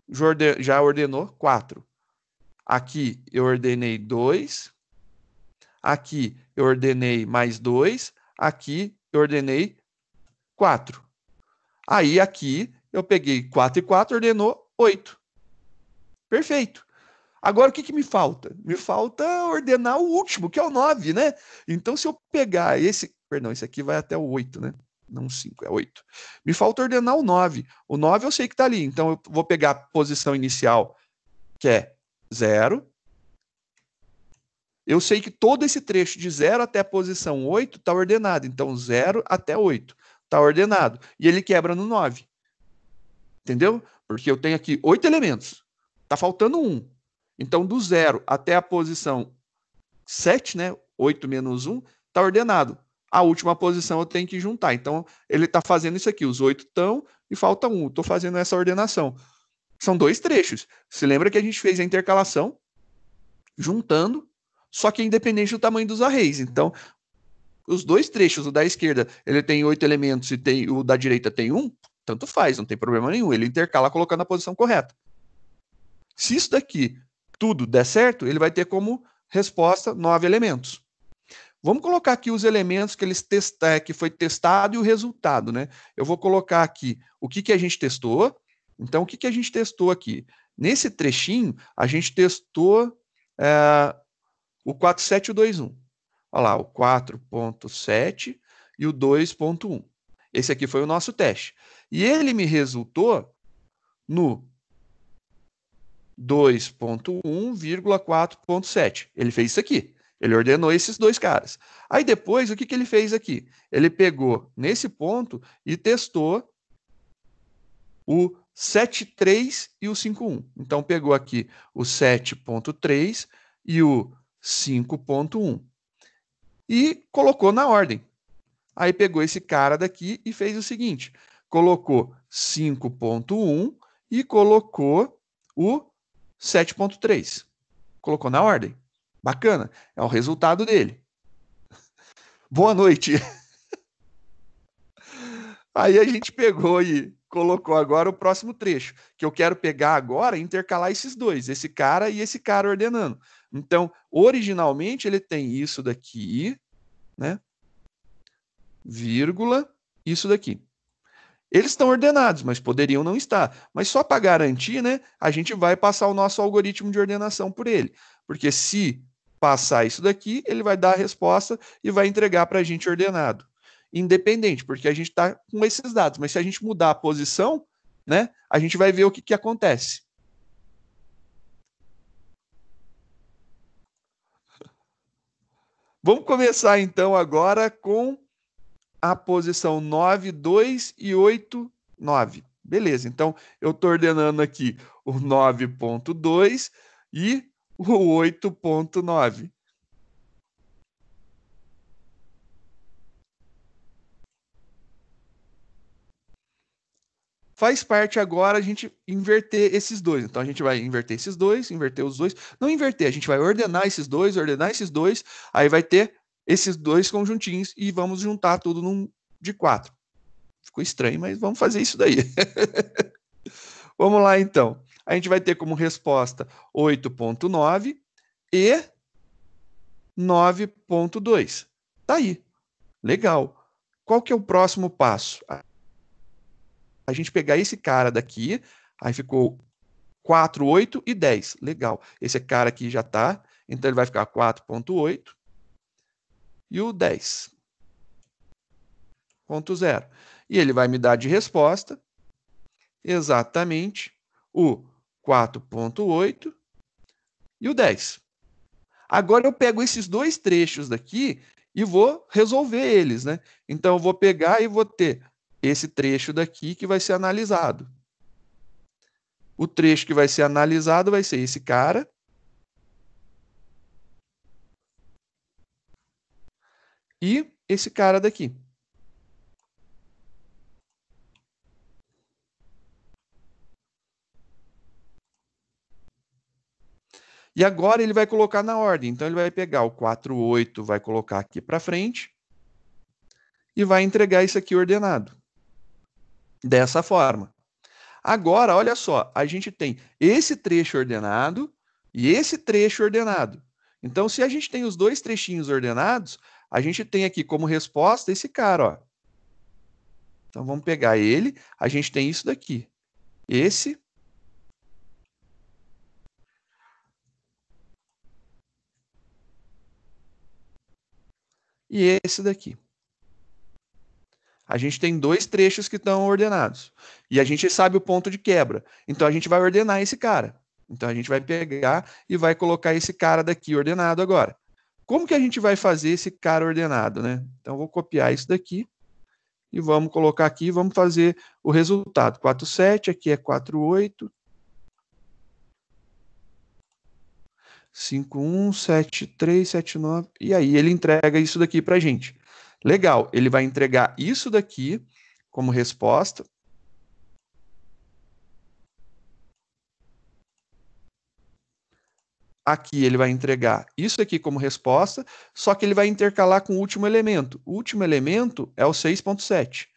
já ordenou 4. Aqui eu ordenei 2. Aqui eu ordenei mais 2. Aqui eu ordenei 4. Aí aqui eu peguei 4 e 4, ordenou 8. Perfeito. Agora o que me falta? Me falta ordenar o último, que é o 9, né? Então se eu pegar esse... Perdão, esse aqui vai até o 8, né? Não 5, é 8. Me falta ordenar o 9. O 9 eu sei que está ali. Então eu vou pegar a posição inicial, que é 0. Eu sei que todo esse trecho de 0 até a posição 8 está ordenado. Então 0 até 8 está ordenado. E ele quebra no 9. Entendeu? Porque eu tenho aqui 8 elementos. Está faltando 1. Então, do 0 até a posição 7, né? 8 menos 1, está ordenado. a última posição eu tenho que juntar. Então, ele está fazendo isso aqui, os 8 estão e falta um. Estou fazendo essa ordenação. São 2 trechos. Se lembra que a gente fez a intercalação juntando, só que independente do tamanho dos arrays. Então, os 2 trechos, o da esquerda, ele tem 8 elementos e o da direita tem 1, tanto faz, não tem problema nenhum. Ele intercala colocando na posição correta. Se isso daqui tudo der certo, ele vai ter como resposta 9 elementos. Vamos colocar aqui os elementos que foi testado e o resultado, né? Eu vou colocar aqui o que a gente testou. Então, o que a gente testou aqui? Nesse trechinho, a gente testou o 4.7 e o 2.1. Olha lá, o 4.7 e o 2.1. Esse aqui foi o nosso teste. E ele me resultou no 2.1,4.7. Ele fez isso aqui. Ele ordenou esses 2 caras. Aí depois, o que ele fez aqui? Ele pegou nesse ponto e testou o 7.3 e o 5.1. Então, pegou aqui o 7.3 e o 5.1 e colocou na ordem. Aí pegou esse cara daqui e fez o seguinte, colocou 5.1 e colocou o 7.3. Colocou na ordem. Bacana. É o resultado dele. Boa noite. Aí a gente pegou e colocou agora o próximo trecho, que eu quero pegar agora e intercalar esses 2, esse cara e esse cara ordenando. Então, originalmente, ele tem isso daqui, né? Vírgula, isso daqui. Eles estão ordenados, mas poderiam não estar. Mas só para garantir, né, a gente vai passar o nosso algoritmo de ordenação por ele. Porque se passar isso daqui, ele vai dar a resposta e vai entregar para a gente ordenado. Independente, porque a gente está com esses dados. Mas se a gente mudar a posição, né, a gente vai ver o que acontece. Vamos começar então agora com a posição 9, 2 e 8, 9. Beleza, então eu estou ordenando aqui o 9.2 e o 8.9. Faz parte agora a gente inverter esses 2. Então a gente vai inverter esses 2, inverter os 2. Não inverter, a gente vai ordenar esses 2, aí vai ter esses 2 conjuntinhos e vamos juntar tudo num de 4. Ficou estranho, mas vamos fazer isso daí. Vamos lá, então. A gente vai ter como resposta 8.9 e 9.2. Tá aí. Legal. Qual que é o próximo passo? A gente pegar esse cara daqui, aí ficou 4, 8 e 10. Legal. Esse cara aqui já tá, então ele vai ficar 4.8 e o 10.0. E ele vai me dar de resposta exatamente o 4.8 e o 10. Agora eu pego esses 2 trechos daqui e vou resolver eles, né? Então eu vou pegar e vou ter esse trecho daqui que vai ser analisado. O trecho que vai ser analisado vai ser esse cara. E esse cara daqui. E agora ele vai colocar na ordem. Então ele vai pegar o 4.8, vai colocar aqui para frente e vai entregar isso aqui ordenado. Dessa forma. Agora, olha só, a gente tem esse trecho ordenado e esse trecho ordenado. Então, se a gente tem os 2 trechinhos ordenados, a gente tem aqui como resposta esse cara, ó. Então, vamos pegar ele, a gente tem isso daqui. Esse e esse daqui. A gente tem 2 trechos que estão ordenados. E a gente sabe o ponto de quebra. Então, a gente vai ordenar esse cara. Então, a gente vai pegar e vai colocar esse cara daqui ordenado agora. Como que a gente vai fazer esse cara ordenado, né? Então, eu vou copiar isso daqui e vamos colocar aqui e vamos fazer o resultado. 4.7, aqui é 4.8. 5.1, 7.3, 7.9. E aí ele entrega isso daqui para a gente. Legal, ele vai entregar isso daqui como resposta. Aqui ele vai entregar isso aqui como resposta, só que ele vai intercalar com o último elemento. O último elemento é o 6.7.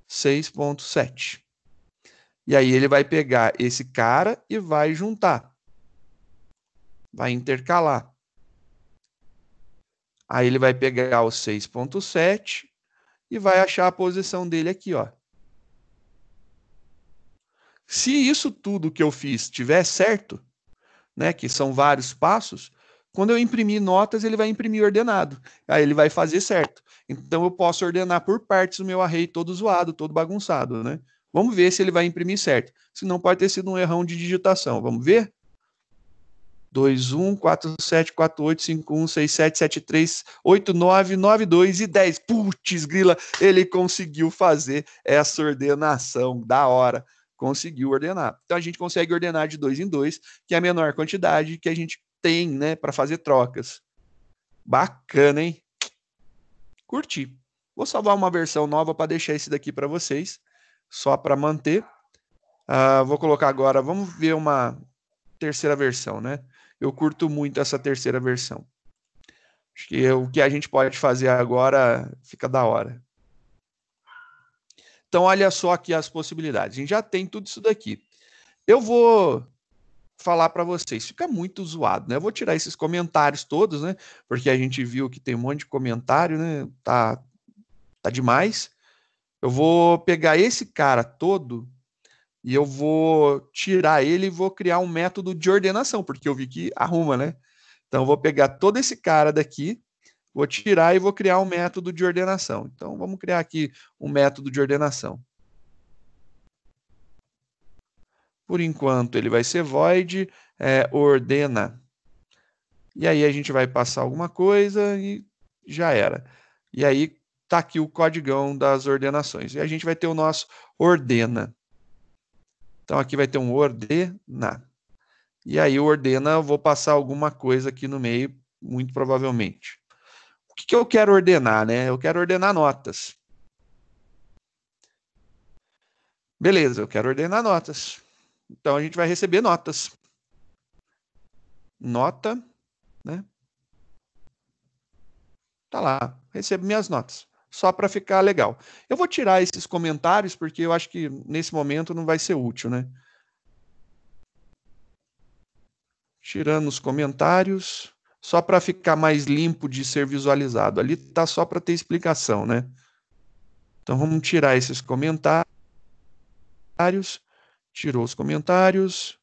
6.7. E aí ele vai pegar esse cara e vai juntar. Vai intercalar. Aí ele vai pegar o 6.7 e vai achar a posição dele aqui, ó. Se isso tudo que eu fiz estiver certo, né, que são vários passos, quando eu imprimir notas, ele vai imprimir ordenado. Aí ele vai fazer certo. Então eu posso ordenar por partes o meu array todo zoado, todo bagunçado, né? Vamos ver se ele vai imprimir certo. Se não, pode ter sido um errão de digitação. Vamos ver? 2, 1, 4, 7, 4, 8, 5, 1, 6, 7, 7, 3, 8, 9, 9, 2 e 10. Putz, grila, ele conseguiu fazer essa ordenação. Da hora. Conseguiu ordenar. Então a gente consegue ordenar de 2 em 2, que é a menor quantidade que a gente tem, né, para fazer trocas. Bacana, hein? Curti. Vou salvar uma versão nova para deixar esse daqui para vocês, só para manter. Vou colocar agora, vamos ver uma terceira versão, né? Eu curto muito essa terceira versão. Acho que o que a gente pode fazer agora fica da hora. Então, olha só aqui as possibilidades. A gente já tem tudo isso daqui. Eu vou falar para vocês, fica muito zoado, né? Eu vou tirar esses comentários todos, né? Porque a gente viu que tem um monte de comentário, né? Tá demais. Eu vou pegar esse cara todo e eu vou tirar ele e vou criar um método de ordenação, porque eu vi que arruma, né? Então, eu vou pegar todo esse cara daqui, vou tirar e vou criar um método de ordenação. Então, vamos criar aqui um método de ordenação. Por enquanto, ele vai ser void ordena. E aí a gente vai passar alguma coisa e já era. E aí tá aqui o codigão das ordenações. E a gente vai ter o nosso ordena. Então aqui vai ter um ordena. E aí o ordena, eu vou passar alguma coisa aqui no meio, muito provavelmente. O que eu quero ordenar, né? Eu quero ordenar notas. Beleza, eu quero ordenar notas. Então a gente vai receber notas. Nota, né? Tá lá, recebo minhas notas. Só para ficar legal. Eu vou tirar esses comentários porque eu acho que nesse momento não vai ser útil, né? Tirando os comentários, só para ficar mais limpo de ser visualizado. Ali tá só para ter explicação, né? Então vamos tirar esses comentários. Tirou os comentários.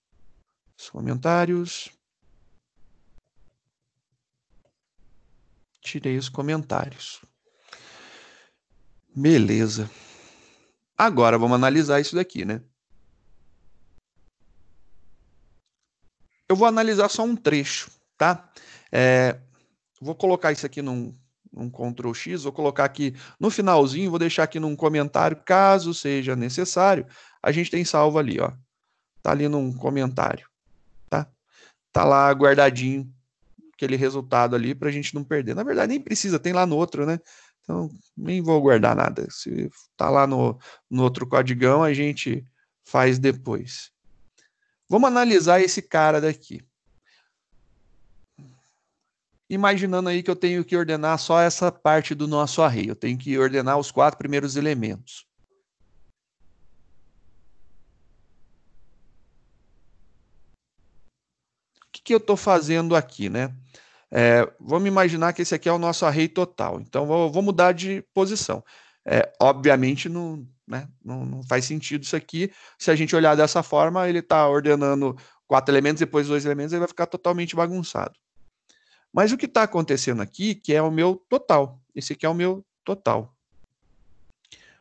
Os comentários. Tirei os comentários. Beleza. Agora vamos analisar isso daqui, né? Eu vou analisar só um trecho, tá? Vou colocar isso aqui num Ctrl X, vou colocar aqui no finalzinho, vou deixar aqui num comentário, caso seja necessário, a gente tem salvo ali, ó. Tá ali num comentário, tá? Tá lá guardadinho aquele resultado ali pra gente não perder. Na verdade, nem precisa, tem lá no outro, né? Então, nem vou guardar nada. Se tá lá no outro codigão, a gente faz depois. Vamos analisar esse cara daqui. Imaginando aí que eu tenho que ordenar só essa parte do nosso array. Eu tenho que ordenar os 4 primeiros elementos. O que eu estou fazendo aqui, né? Vamos imaginar que esse aqui é o nosso array total. Então, vou mudar de posição. Obviamente, não faz sentido isso aqui. Se a gente olhar dessa forma, ele está ordenando 4 elementos, depois 2 elementos, ele vai ficar totalmente bagunçado. Mas o que está acontecendo aqui, que é o meu total. Esse aqui é o meu total.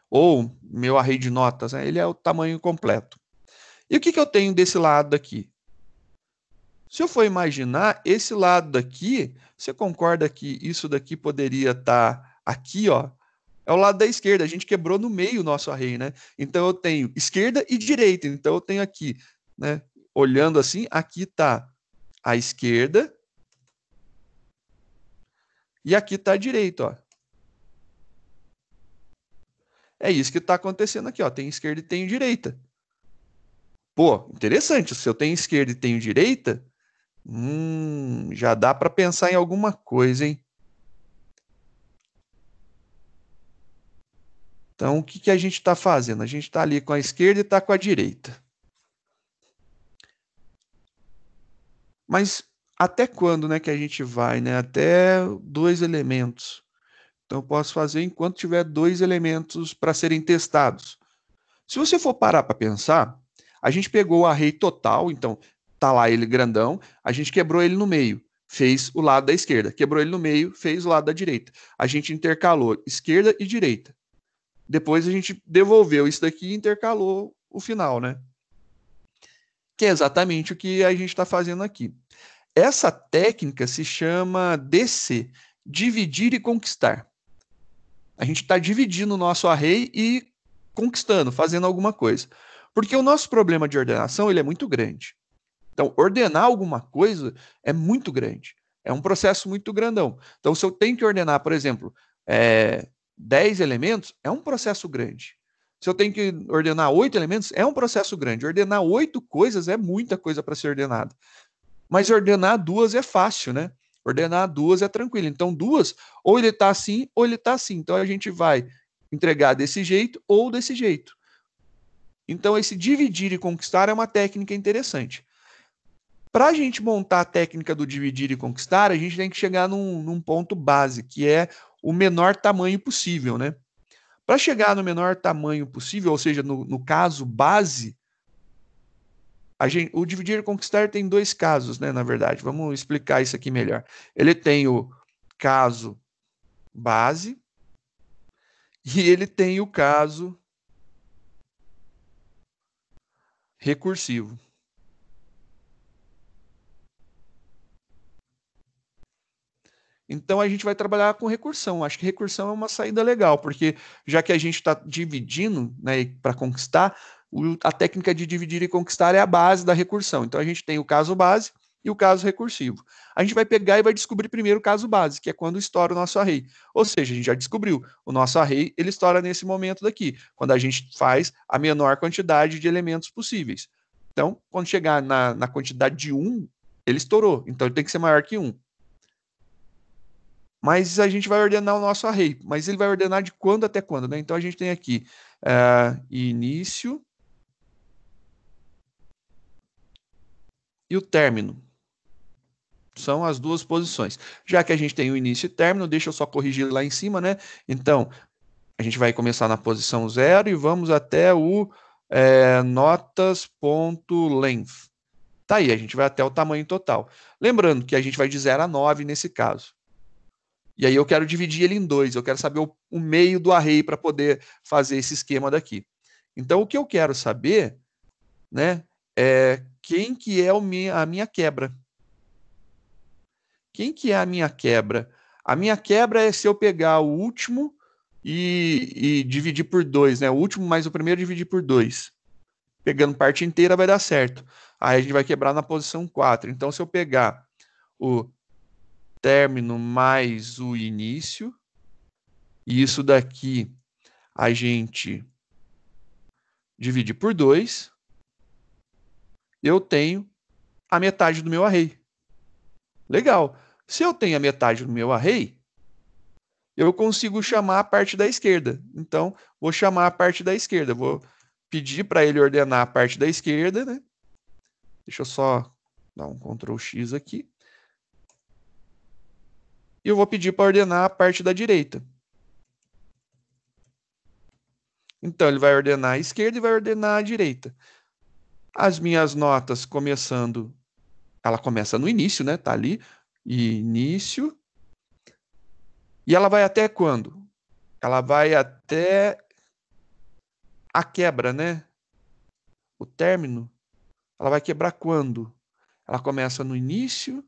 Ou meu array de notas, né? Ele é o tamanho completo. E o que eu tenho desse lado aqui? Se eu for imaginar, esse lado daqui, você concorda que isso daqui poderia estar aqui, ó? É o lado da esquerda, a gente quebrou no meio o nosso array, né? Então eu tenho esquerda e direita. Então eu tenho aqui, né? Olhando assim, aqui está a esquerda e aqui está a direita, ó. É isso que está acontecendo aqui, ó. Tem esquerda e tem direita. Pô, interessante. Se eu tenho esquerda e tenho direita, já dá para pensar em alguma coisa, hein? Então, o que, que a gente está fazendo? A gente está ali com a esquerda e está com a direita. Mas até quando, né, que a gente vai, né? Até dois elementos. Então, eu posso fazer enquanto tiver dois elementos para serem testados. Se você for parar para pensar, a gente pegou o array total, então tá lá ele grandão, a gente quebrou ele no meio, fez o lado da esquerda, quebrou ele no meio, fez o lado da direita. A gente intercalou esquerda e direita. Depois a gente devolveu isso daqui e intercalou o final, né? Que é exatamente o que a gente está fazendo aqui. Essa técnica se chama DC, dividir e conquistar. A gente está dividindo o nosso array e conquistando, fazendo alguma coisa. Porque o nosso problema de ordenação ele é muito grande. Então, ordenar alguma coisa é muito grande. É um processo muito grandão. Então, se eu tenho que ordenar, por exemplo, 10 elementos, é um processo grande. Se eu tenho que ordenar 8 elementos, é um processo grande. Ordenar 8 coisas é muita coisa para ser ordenada. Mas ordenar duas é fácil, né? Ordenar duas é tranquilo. Então, duas, ou ele está assim, ou ele está assim. Então, a gente vai entregar desse jeito ou desse jeito. Então, esse dividir e conquistar é uma técnica interessante. Para a gente montar a técnica do dividir e conquistar, a gente tem que chegar num ponto base, que é o menor tamanho possível, né? Para chegar no menor tamanho possível, ou seja, no caso base, o dividir e conquistar tem dois casos, né? Na verdade, vamos explicar isso aqui melhor. Ele tem o caso base e ele tem o caso recursivo. Então a gente vai trabalhar com recursão. Acho que recursão é uma saída legal, porque já que a gente está dividindo, né, para conquistar, a técnica de dividir e conquistar é a base da recursão. Então a gente tem o caso base e o caso recursivo. A gente vai pegar e vai descobrir primeiro o caso base, que é quando estoura o nosso array. Ou seja, a gente já descobriu, o nosso array ele estoura nesse momento daqui, quando a gente faz a menor quantidade de elementos possíveis. Então, quando chegar na quantidade de 1, ele estourou. Então ele tem que ser maior que 1. Mas a gente vai ordenar o nosso array. Mas ele vai ordenar de quando até quando, né? Então a gente tem aqui início e o término. São as duas posições. Já que a gente tem o início e término, deixa eu só corrigir lá em cima, né? Então, a gente vai começar na posição 0 e vamos até o notas.length. Tá aí, a gente vai até o tamanho total. Lembrando que a gente vai de 0 a 9 nesse caso. E aí eu quero dividir ele em dois, eu quero saber o meio do array para poder fazer esse esquema daqui. Então, o que eu quero saber, né, é quem que é a minha quebra. Quem que é a minha quebra? A minha quebra é se eu pegar o último e dividir por 2, né? O último mais o primeiro dividir por 2. Pegando parte inteira vai dar certo. Aí a gente vai quebrar na posição 4. Então, se eu pegar o término mais o início, e isso daqui a gente divide por 2, eu tenho a metade do meu array. Legal. Se eu tenho a metade do meu array, eu consigo chamar a parte da esquerda. Então, vou chamar a parte da esquerda. Vou pedir para ele ordenar a parte da esquerda, né? Deixa eu só dar um Ctrl X aqui. E eu vou pedir para ordenar a parte da direita. Então, ele vai ordenar a esquerda e vai ordenar a direita. As minhas notas começando, ela começa no início, né? Tá ali, início. E ela vai até quando? Ela vai até a quebra, né? O término. Ela vai quebrar quando? Ela começa no início.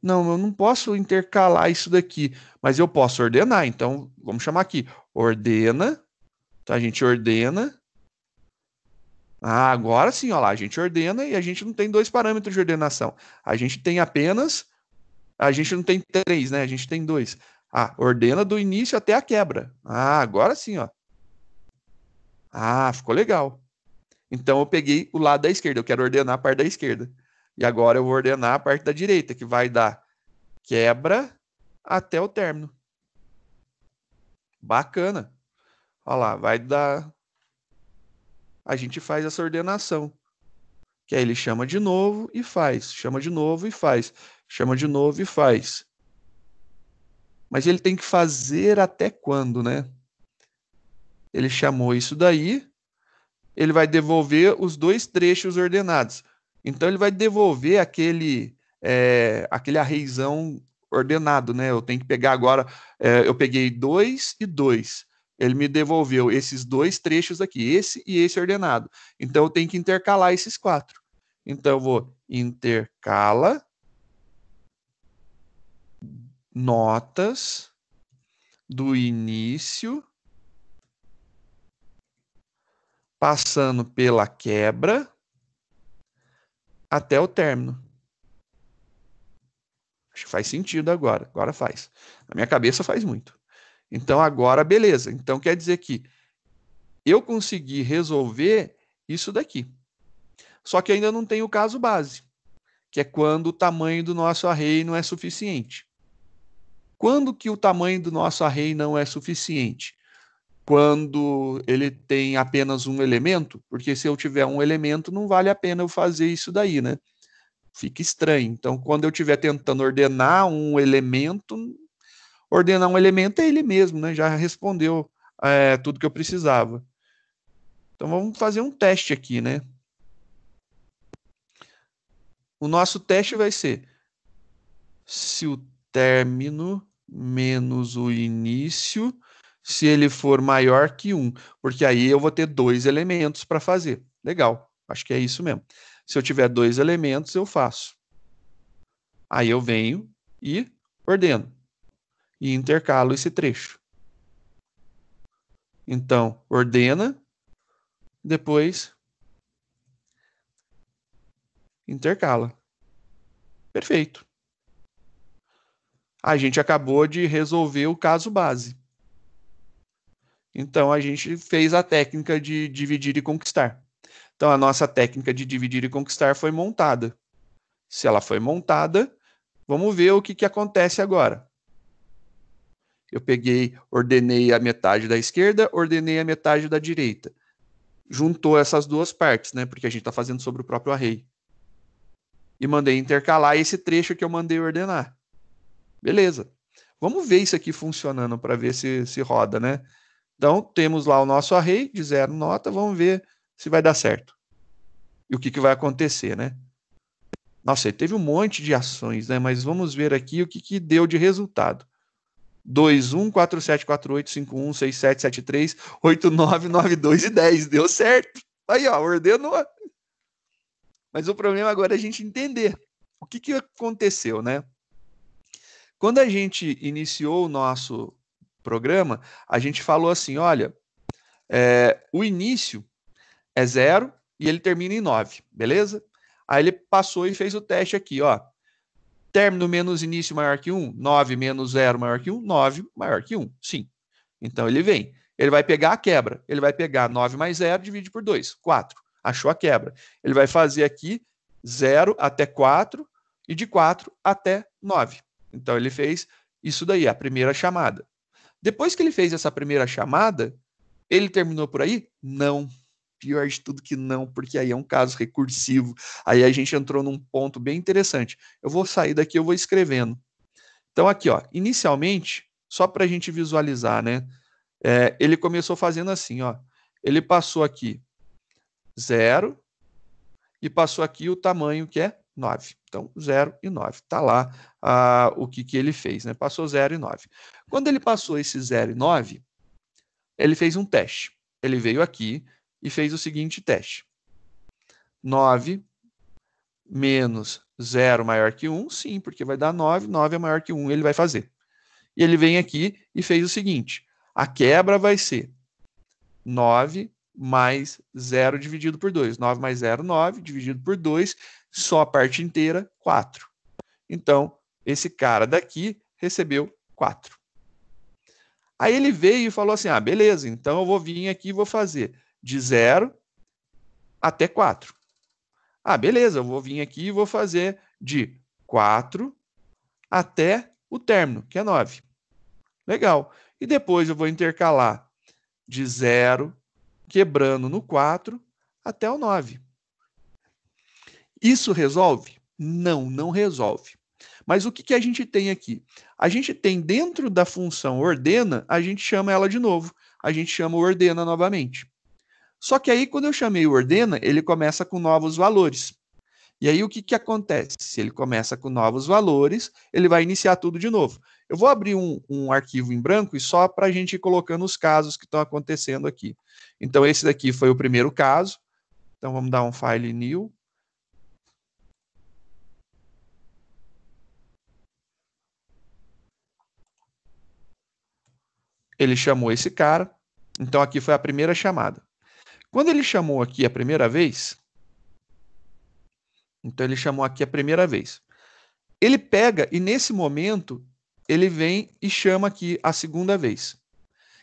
Não, eu não posso intercalar isso daqui, mas eu posso ordenar. Então, vamos chamar aqui. Ordena. Então, a gente ordena. Ah, agora sim, ó lá, a gente ordena e a gente não tem dois parâmetros de ordenação. A gente tem apenas, a gente não tem três, né? A gente tem dois. Ah, ordena do início até a quebra. Ah, agora sim, ó. Ah, ficou legal. Então eu peguei o lado da esquerda, eu quero ordenar a parte da esquerda. E agora eu vou ordenar a parte da direita, que vai dar quebra até o término. Bacana. Olha lá, vai dar... A gente faz essa ordenação. Que aí ele chama de novo e faz. Chama de novo e faz. Chama de novo e faz. Mas ele tem que fazer até quando, né? Ele chamou isso daí, ele vai devolver os dois trechos ordenados. Então ele vai devolver aquele arrayzão ordenado, né? Eu tenho que pegar agora, eu peguei 2 e 2. Ele me devolveu esses dois trechos aqui, esse e esse ordenado. Então eu tenho que intercalar esses quatro. Então eu vou intercala notas do início passando pela quebra até o término. Acho que faz sentido agora. Agora faz. Na minha cabeça faz muito. Então agora, beleza. Então quer dizer que eu consegui resolver isso daqui. Só que ainda não tem o caso base, que é quando o tamanho do nosso array não é suficiente. Quando que o tamanho do nosso array não é suficiente? Quando ele tem apenas um elemento, porque se eu tiver um elemento, não vale a pena eu fazer isso daí, né? Fica estranho. Então, quando eu estiver tentando ordenar um elemento é ele mesmo, né? Já respondeu tudo que eu precisava. Então, vamos fazer um teste aqui, né? O nosso teste vai ser se o término menos o início, se ele for maior que 1, porque aí eu vou ter dois elementos para fazer. Legal, acho que é isso mesmo. Se eu tiver dois elementos, eu faço. Aí eu venho e ordeno. E intercalo esse trecho. Então, ordena, depois intercala. Perfeito. A gente acabou de resolver o caso base. Então, a gente fez a técnica de dividir e conquistar. Então, a nossa técnica de dividir e conquistar foi montada. Se ela foi montada, vamos ver o que acontece agora. Eu peguei, ordenei a metade da esquerda, ordenei a metade da direita. Juntou essas duas partes, né? Porque a gente está fazendo sobre o próprio array. E mandei intercalar esse trecho que eu mandei ordenar. Beleza. Vamos ver isso aqui funcionando para ver se roda, né? Então, temos lá o nosso array de 0 nota, vamos ver se vai dar certo. E o que vai acontecer, né? Nossa, ele teve um monte de ações, né? Mas vamos ver aqui o que deu de resultado. 2, 1, 4, 7, 4, 8, 5, 1, 6, 7, 7, 3, 8, 9, 9, 2 e 10. Deu certo. Aí, ó, ordenou. Mas o problema agora é a gente entender o que aconteceu, né? Quando a gente iniciou o nosso programa, a gente falou assim, olha, o início é 0 e ele termina em 9, beleza? Aí ele passou e fez o teste aqui, ó. Término menos início maior que 1, 9 menos 0 maior que 1, 9 maior que 1, sim. Então ele vem. Ele vai pegar a quebra. Ele vai pegar 9 mais 0, divide por 2, 4. Achou a quebra. Ele vai fazer aqui 0 até 4 e de 4 até 9. Então ele fez isso daí, a primeira chamada. Depois que ele fez essa primeira chamada, ele terminou por aí? Não. Pior de tudo que não, porque aí é um caso recursivo. Aí a gente entrou num ponto bem interessante. Eu vou sair daqui, eu vou escrevendo. Então aqui, ó, inicialmente, só para a gente visualizar, né? Ele começou fazendo assim, ó. Ele passou aqui 0 e passou aqui o tamanho que é 9. Então, 0 e 9. Está lá o que ele fez, né? Passou 0 e 9. Quando ele passou esse 0 e 9, ele fez um teste. Ele veio aqui e fez o seguinte teste. 9 menos 0 maior que 1, sim, porque vai dar 9, 9 é maior que 1, ele vai fazer. E ele vem aqui e fez o seguinte, a quebra vai ser 9 mais 0 dividido por 2. 9 mais 0, 9, dividido por 2, só a parte inteira, 4. Então, esse cara daqui recebeu 4. Aí ele veio e falou assim, beleza, então eu vou vir aqui e vou fazer de 0 até 4. Ah, beleza, eu vou vir aqui e vou fazer de 4 até o término, que é 9. Legal. E depois eu vou intercalar de 0, quebrando no 4, até o 9. Isso resolve? Não, não resolve. Mas o que a gente tem aqui? A gente tem dentro da função ordena, a gente chama ela de novo. A gente chama o ordena novamente. Só que aí, quando eu chamei o ordena, ele começa com novos valores. E aí, o que acontece? Se ele começa com novos valores, ele vai iniciar tudo de novo. Eu vou abrir um arquivo em branco e só para a gente ir colocando os casos que estão acontecendo aqui. Então, esse daqui foi o primeiro caso. Então, vamos dar um file new. Ele chamou esse cara. Então, aqui foi a primeira chamada. Quando ele chamou aqui a primeira vez, ele pega e, nesse momento, ele vem e chama aqui a segunda vez.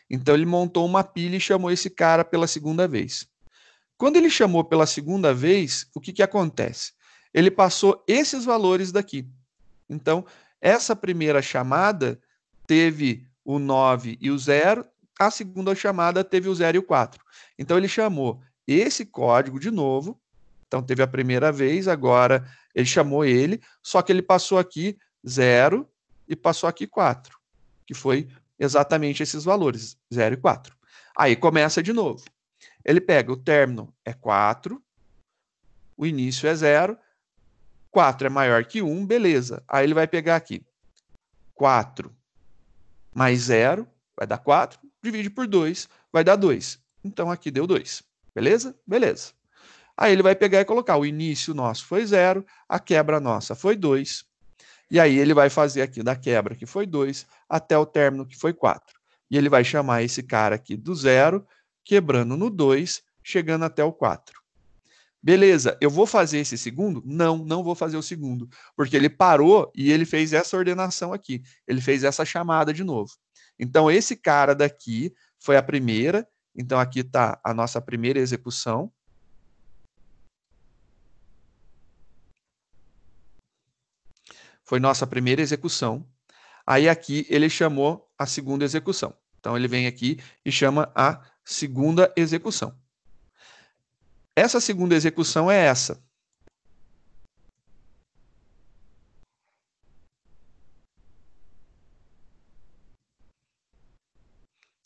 Então, ele montou uma pilha e chamou esse cara pela segunda vez. Quando ele chamou pela segunda vez, o que acontece? Ele passou esses valores daqui. Então, essa primeira chamada teve o 9 e o 0, a segunda chamada teve o 0 e o 4. Então, ele chamou esse código de novo. Então, teve a primeira vez, agora ele chamou ele, só que ele passou aqui 0 e passou aqui 4, que foi exatamente esses valores, 0 e 4. Aí começa de novo. Ele pega o término é 4, o início é 0, 4 é maior que 1, beleza. Aí ele vai pegar aqui 4 mais 0, vai dar 4, divide por 2, vai dar 2. Então aqui deu 2, beleza? Beleza. Aí ele vai pegar e colocar o início nosso foi 0, a quebra nossa foi 2, e aí ele vai fazer aqui da quebra que foi 2 até o término que foi 4. E ele vai chamar esse cara aqui do 0, quebrando no 2, chegando até o 4. Beleza, eu vou fazer esse segundo? Não, não vou fazer o segundo, porque ele parou e ele fez essa ordenação aqui, ele fez essa chamada de novo. Então, esse cara daqui foi a primeira, então aqui está a nossa primeira execução. Foi nossa primeira execução. Aí aqui ele chamou a segunda execução. Então, ele vem aqui e chama a segunda execução. Essa segunda execução é essa.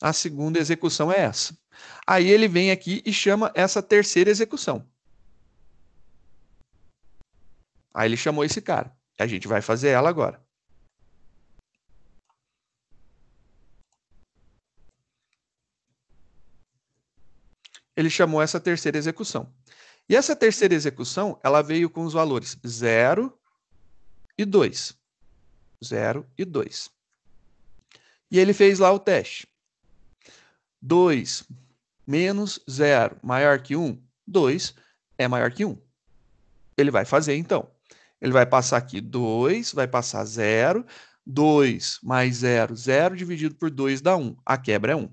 A segunda execução é essa. Aí ele vem aqui e chama essa terceira execução. Aí ele chamou esse cara. A gente vai fazer ela agora. Ele chamou essa terceira execução. E essa terceira execução, ela veio com os valores 0 e 2. 0 e 2. E ele fez lá o teste. 2 menos 0 maior que 1. 2 é maior que 1. Ele vai fazer, então. Ele vai passar aqui 2, vai passar 0. 2 mais 0, 0 dividido por 2 dá 1. A quebra é 1.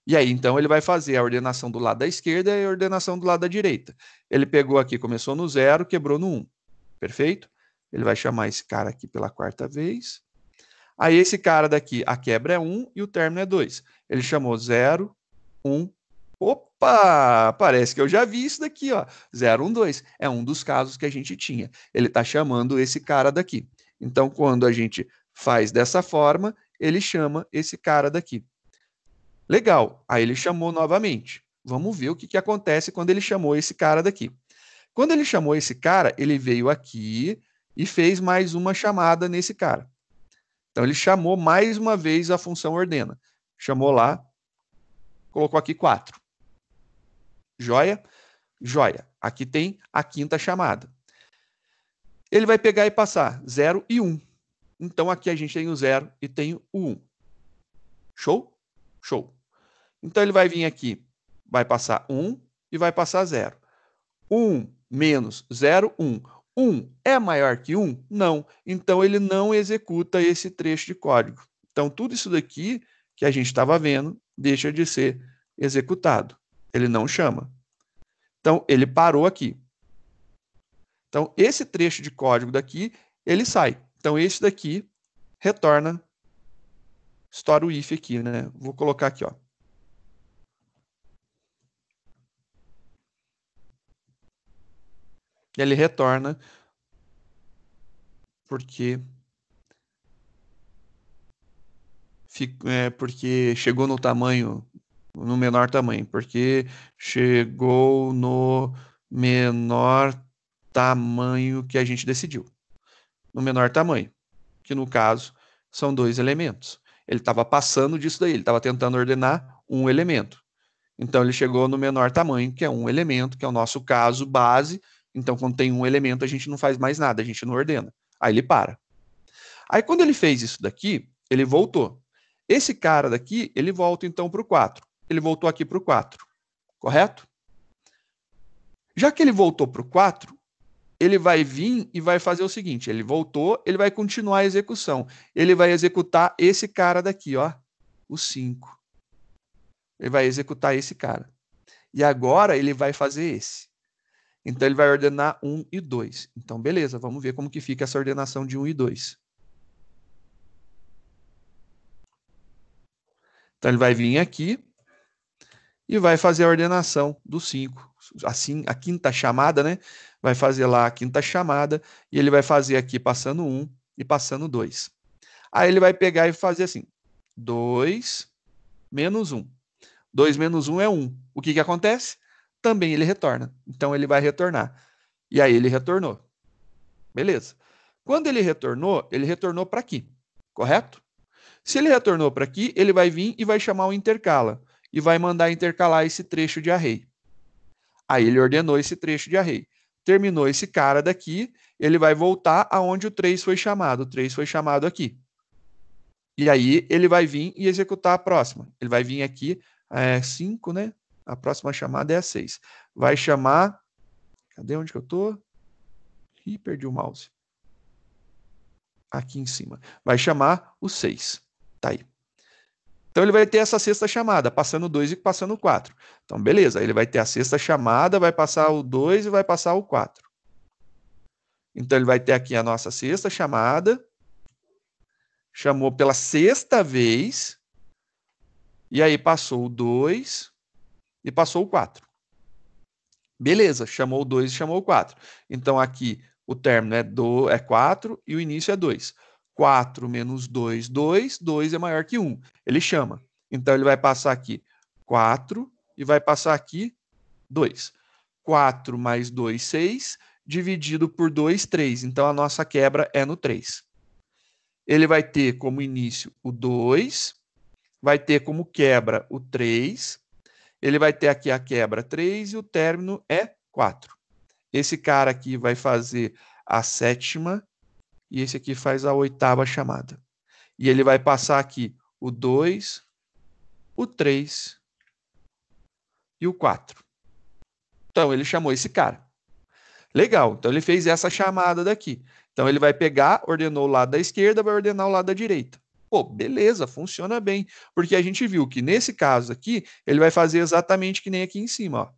E aí, então, ele vai fazer a ordenação do lado da esquerda e a ordenação do lado da direita. Ele pegou aqui, começou no 0, quebrou no 1. Perfeito? Ele vai chamar esse cara aqui pela quarta vez. Aí, esse cara daqui, a quebra é 1 e o término é 2. Ele chamou 0, 1. Opa! Parece que eu já vi isso daqui, ó. 0, 1, 2. É um dos casos que a gente tinha. Ele está chamando esse cara daqui. Então, quando a gente faz dessa forma, ele chama esse cara daqui. Legal. Aí ele chamou novamente. Vamos ver o que acontece quando ele chamou esse cara daqui. Quando ele chamou esse cara, ele veio aqui e fez mais uma chamada nesse cara. Então, ele chamou mais uma vez a função ordena. Chamou lá, colocou aqui 4. Joia? Joia. Aqui tem a quinta chamada. Ele vai pegar e passar 0 e 1. Então, aqui a gente tem o 0 e tem o 1. Show? Show. Então, ele vai vir aqui, vai passar 1 e vai passar 0. 1 menos 0, 1. 1 é maior que 1? Não. Então, ele não executa esse trecho de código. Então, tudo isso daqui que a gente estava vendo deixa de ser executado. Ele não chama. Então, ele parou aqui. Então, esse trecho de código daqui, ele sai. Então, esse daqui retorna, estoura o if aqui, né? Vou colocar aqui, ó. Ele retorna porque chegou no tamanho, no menor tamanho, porque chegou no menor tamanho que a gente decidiu. No menor tamanho, que no caso são 2 elementos. Ele estava passando disso daí, ele estava tentando ordenar um elemento. Então ele chegou no menor tamanho, que é um elemento, que é o nosso caso base. Então, quando tem um elemento, a gente não faz mais nada, a gente não ordena. Aí ele para. Aí, quando ele fez isso daqui, ele voltou. Esse cara daqui, ele volta então para o 4. Ele voltou aqui para o 4, correto? Já que ele voltou para o 4, ele vai vir e vai fazer o seguinte, ele voltou, ele vai continuar a execução. Ele vai executar esse cara daqui, ó, o 5. Ele vai executar esse cara. E agora ele vai fazer esse. Então ele vai ordenar 1 e 2. Então, beleza, vamos ver como que fica essa ordenação de 1 e 2. Então ele vai vir aqui e vai fazer a ordenação do 5. Assim, a quinta chamada, né? Vai fazer lá a quinta chamada e ele vai fazer aqui passando 1 e passando 2. Aí ele vai pegar e fazer assim, 2 menos 1. 2 menos 1 é 1. O que acontece? Também ele retorna. Então ele vai retornar. E aí ele retornou. Beleza. Quando ele retornou para aqui, correto? Se ele retornou para aqui, ele vai vir e vai chamar o intercala e vai mandar intercalar esse trecho de array. Aí ele ordenou esse trecho de array. Terminou esse cara daqui, ele vai voltar aonde o 3 foi chamado. O 3 foi chamado aqui. E aí ele vai vir e executar a próxima. Ele vai vir aqui, 5, né? A próxima chamada é a 6. Vai chamar... Cadê onde que eu tô? Ih, perdi o mouse. Aqui em cima. Vai chamar o 6. Tá aí. Então ele vai ter essa sexta chamada, passando o 2 e passando o 4. Então, beleza, ele vai ter a sexta chamada, vai passar o 2 e vai passar o 4. Então ele vai ter aqui a nossa sexta chamada, chamou pela sexta vez, e aí passou o 2 e passou o 4. Beleza, chamou o 2 e chamou o 4. Então aqui o término é 4 e o início é 2. 4 menos 2, 2. 2 é maior que 1. Ele chama. Então ele vai passar aqui 4 e vai passar aqui 2. 4 mais 2, 6. Dividido por 2, 3. Então a nossa quebra é no 3. Ele vai ter como início o 2, vai ter como quebra o 3, ele vai ter aqui a quebra 3 e o término é 4. Esse cara aqui vai fazer a sétima e esse aqui faz a oitava chamada. E ele vai passar aqui o 2, o 3 e o 4. Então, ele chamou esse cara. Legal, então ele fez essa chamada daqui. Então, ele vai pegar, ordenou o lado da esquerda, vai ordenar o lado da direita. Pô, beleza, funciona bem. Porque a gente viu que nesse caso aqui, ele vai fazer exatamente que nem aqui em cima, ó.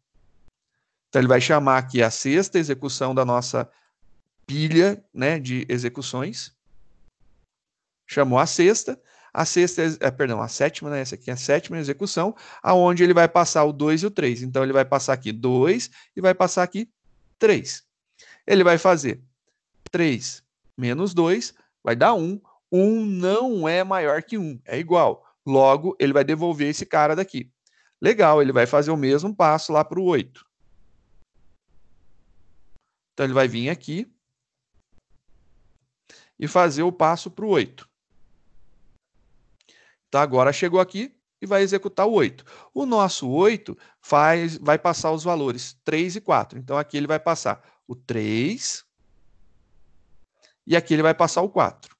Então, ele vai chamar aqui a sexta execução da nossa pilha, né, de execuções. Chamou a sexta. A sétima, né? Essa aqui é a sétima execução, aonde ele vai passar o 2 e o 3. Então, ele vai passar aqui 2 e vai passar aqui 3. Ele vai fazer 3 menos 2, vai dar 1. 1 não é maior que 1, é igual. Logo, ele vai devolver esse cara daqui. Legal, ele vai fazer o mesmo passo lá para o 8. Então, ele vai vir aqui e fazer o passo para o 8. Então, agora chegou aqui e vai executar o 8. O nosso 8 vai passar os valores 3 e 4. Então, aqui ele vai passar o 3 e aqui ele vai passar o 4.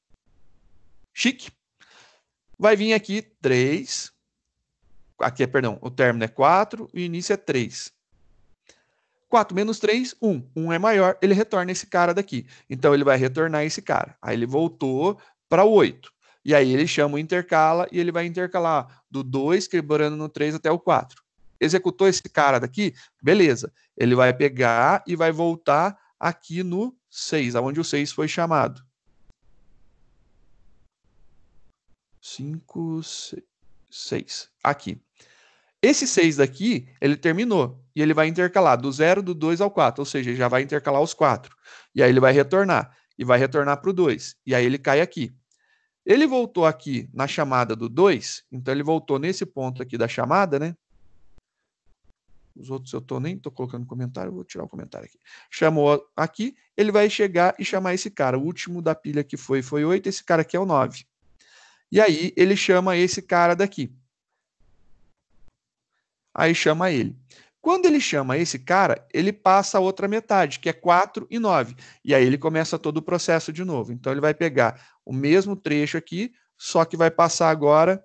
Chique. Vai vir aqui 3. Aqui o término é 4 e o início é 3. 4 menos 3, 1. 1 é maior, ele retorna esse cara daqui. Então, ele vai retornar esse cara. Aí, ele voltou para o 8. E aí, ele chama o intercala e ele vai intercalar do 2, quebrando no 3 até o 4. executou esse cara daqui, beleza. Ele vai pegar e vai voltar aqui no 6, aonde o 6 foi chamado. 5, 6. Aqui. Esse 6 daqui, ele terminou. E ele vai intercalar do 0, do 2 ao 4. Ou seja, já vai intercalar os 4. E aí ele vai retornar. E vai retornar para o 2. E aí ele cai aqui. Ele voltou aqui na chamada do 2. Então ele voltou nesse ponto aqui da chamada, né? Os outros eu nem estou colocando comentário, vou tirar o comentário aqui. Chamou aqui, ele vai chegar e chamar esse cara. O último da pilha que foi 8, esse cara aqui é o 9. E aí ele chama esse cara daqui. Aí chama ele. Quando ele chama esse cara, ele passa a outra metade, que é 4 e 9. E aí ele começa todo o processo de novo. Então ele vai pegar o mesmo trecho aqui, só que vai passar agora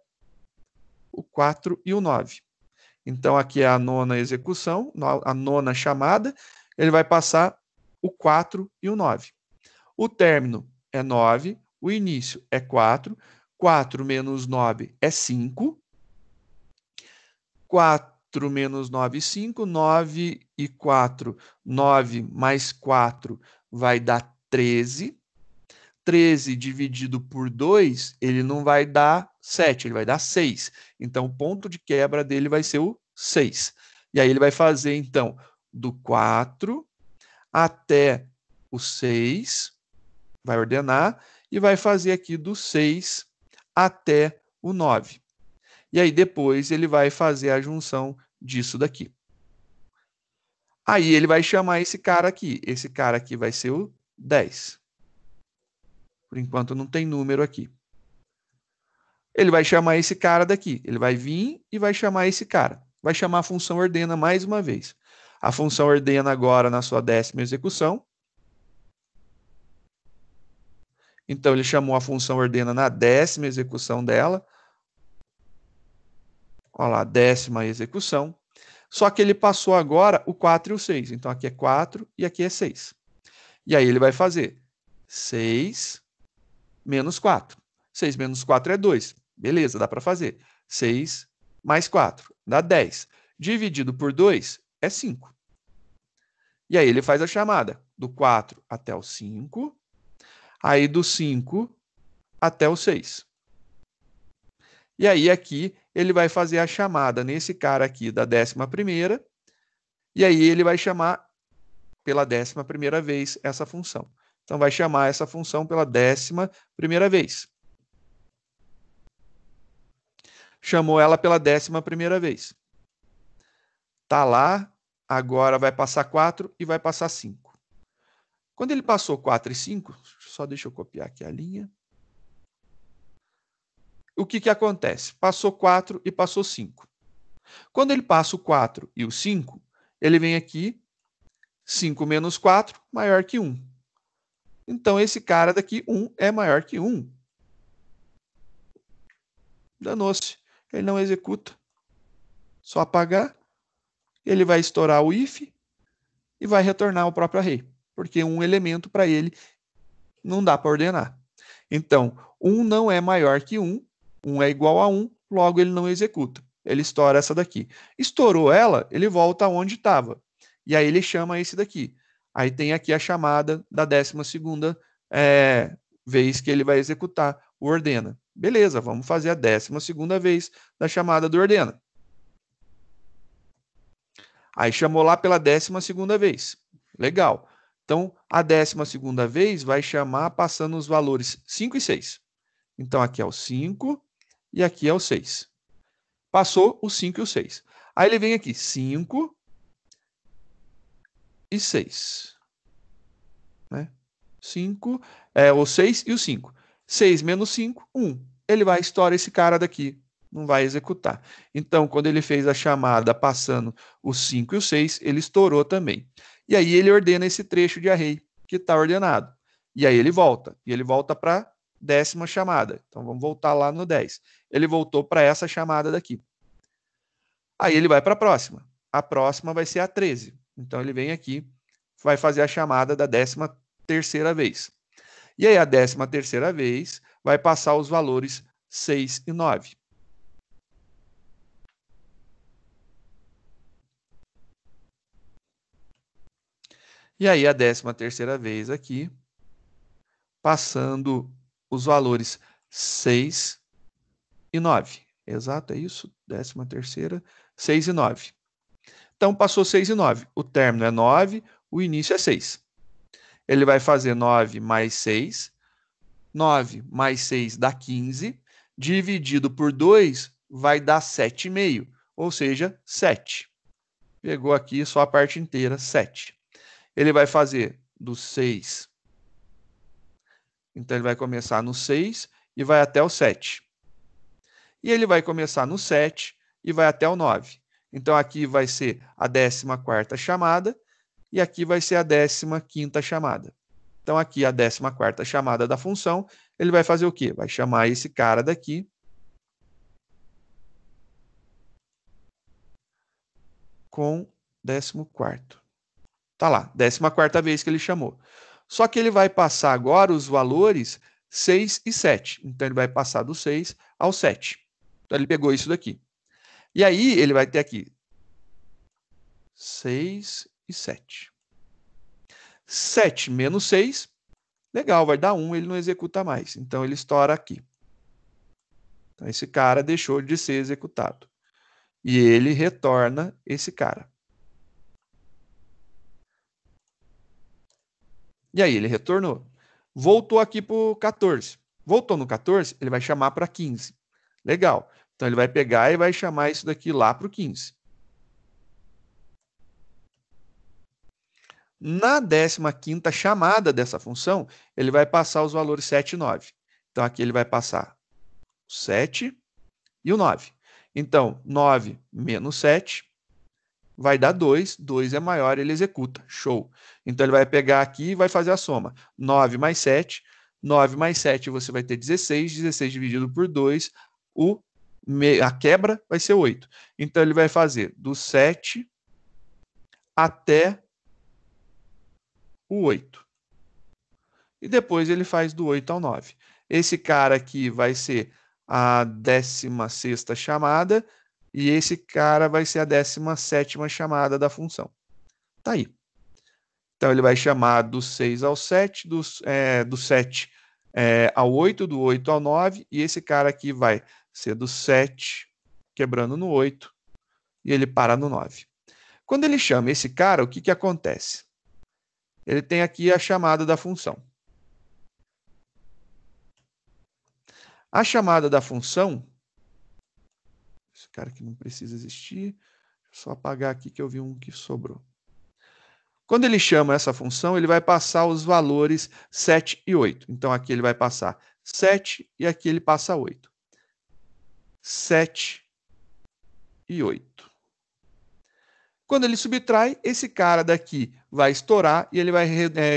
o 4 e o 9. Então, aqui é a nona execução, a nona chamada, ele vai passar o 4 e o 9. O término é 9, o início é 4, 4 menos 9 é 5, 4 menos 9, 5, 9 e 4, 9 mais 4 vai dar 13. 13 dividido por 2, ele não vai dar 7, ele vai dar 6. Então, o ponto de quebra dele vai ser o 6. E aí ele vai fazer, então, do 4 até o 6, vai ordenar, e vai fazer aqui do 6 até o 9. E aí depois ele vai fazer a junção disso daqui. Aí ele vai chamar esse cara aqui. Esse cara aqui vai ser o 10. Por enquanto não tem número aqui. Ele vai chamar esse cara daqui. Ele vai vir e vai chamar esse cara. Vai chamar a função ordena mais uma vez. A função ordena agora na sua 10ª execução. Então, ele chamou a função ordena na 10ª execução dela. Olha lá, 10ª execução. Só que ele passou agora o 4 e o 6. Então, aqui é 4 e aqui é 6. E aí ele vai fazer 6 menos 4. 6 menos 4 é 2. Beleza, dá para fazer. 6 mais 4 dá 10. Dividido por 2 é 5. E aí ele faz a chamada do 4 até o 5, aí do 5 até o 6. E aí aqui ele vai fazer a chamada nesse cara aqui da 11ª, e aí ele vai chamar pela 11ª vez essa função. Então vai chamar essa função pela 11ª vez. Chamou ela pela 11ª vez. Tá lá, agora vai passar 4 e vai passar 5. Quando ele passou 4 e 5, só deixa eu copiar aqui a linha. O que acontece? Passou 4 e passou 5. Quando ele passa o 4 e o 5, ele vem aqui, 5 menos 4, maior que 1. Então, esse cara daqui, 1, é maior que 1. Danou-se. Ele não executa. Só apagar. Ele vai estourar o if e vai retornar o próprio array. Porque um elemento para ele não dá para ordenar. Então, 1 não é maior que 1. 1 é igual a 1, logo ele não executa. Ele estoura essa daqui. Estourou ela, ele volta aonde estava. E aí ele chama esse daqui. Aí tem aqui a chamada da 12ª vez que ele vai executar o ordena. Beleza, vamos fazer a 12ª vez da chamada do ordena. Aí chamou lá pela 12ª vez. Legal. Então, a 12ª vez vai chamar passando os valores 5 e 6. Então, aqui é o 5 e aqui é o 6. Passou o 5 e o 6. Aí ele vem aqui, 5 e 6. Né? 5, o 6 e o 5. 6 menos 5, 1. Ele vai estourar esse cara daqui, não vai executar. Então, quando ele fez a chamada passando o 5 e o 6, ele estourou também. E aí ele ordena esse trecho de array que está ordenado. E aí ele volta. E ele volta para a 10ª chamada. Então, vamos voltar lá no 10. Ele voltou para essa chamada daqui. Aí ele vai para a próxima. A próxima vai ser a 13. Então, ele vem aqui, vai fazer a chamada da 13ª vez. E aí, a 13ª vez vai passar os valores 6 e 9. E aí, a 13ª vez aqui, passando os valores 6 e 9. Exato, é isso? 13ª, 6 e 9. Então, passou 6 e 9. O término é 9, o início é 6. Ele vai fazer 9 mais 6. 9 mais 6 dá 15. Dividido por 2 vai dar 7,5, ou seja, 7. Pegou aqui só a parte inteira, 7. Ele vai fazer do 6. Então, ele vai começar no 6 e vai até o 7. E ele vai começar no 7 e vai até o 9. Então, aqui vai ser a 14ª chamada e aqui vai ser a 15ª chamada. Então, aqui a 14ª chamada da função, ele vai fazer o quê? Vai chamar esse cara daqui com 14º. Tá lá, 14ª vez que ele chamou. Só que ele vai passar agora os valores 6 e 7. Então, ele vai passar do 6 ao 7. Então, ele pegou isso daqui. E aí, ele vai ter aqui 6 e 7. 7 menos 6, legal, vai dar 1, ele não executa mais. Então, ele estoura aqui. Então, esse cara deixou de ser executado. E ele retorna esse cara. E aí, ele retornou. Voltou aqui para o 14. Voltou no 14, ele vai chamar para 15. Legal. Então, ele vai pegar e vai chamar isso daqui lá para o 15. Na 15ª chamada dessa função, ele vai passar os valores 7 e 9. Então, aqui ele vai passar o 7 e o 9. Então, 9 menos 7 vai dar 2. 2 é maior, ele executa. Show. Então, ele vai pegar aqui e vai fazer a soma. 9 mais 7. 9 mais 7 você vai ter 16. 16 dividido por 2, a quebra vai ser 8. Então, ele vai fazer do 7 até o 8. E depois ele faz do 8 ao 9. Esse cara aqui vai ser a 16ª chamada e esse cara vai ser a 17ª chamada da função. Tá aí. Então, ele vai chamar do 6 ao 7, do 7 ao 8, do 8 ao 9, e esse cara aqui vai ser do 7, quebrando no 8, e ele para no 9. Quando ele chama esse cara, o que acontece? Ele tem aqui a chamada da função. A chamada da função, esse cara aqui não precisa existir, só apagar aqui que eu vi um que sobrou. Quando ele chama essa função, ele vai passar os valores 7 e 8. Então, aqui ele vai passar 7 e aqui ele passa 8. 7 e 8. Quando ele subtrai, esse cara daqui vai estourar e ele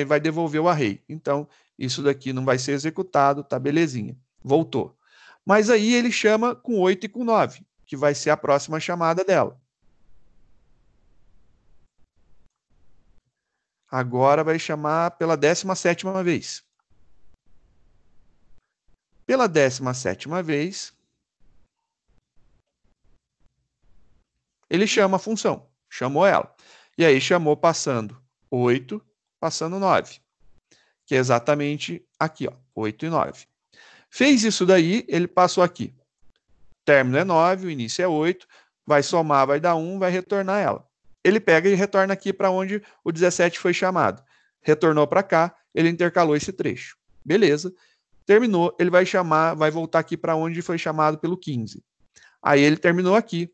vai devolver o array. Então, isso daqui não vai ser executado, tá belezinha. Voltou. Mas aí ele chama com 8 e com 9, que vai ser a próxima chamada dela. Agora vai chamar pela 17ª vez. Pela 17ª vez, ele chama a função. Chamou ela. E aí chamou passando 8, passando 9. Que é exatamente aqui, ó, 8 e 9. Fez isso daí, ele passou aqui. O término é 9, o início é 8. Vai somar, vai dar 1, vai retornar ela. Ele pega e retorna aqui para onde o 17 foi chamado. Retornou para cá, ele intercalou esse trecho. Beleza. Terminou, ele vai chamar, vai voltar aqui para onde foi chamado pelo 15. Aí ele terminou aqui,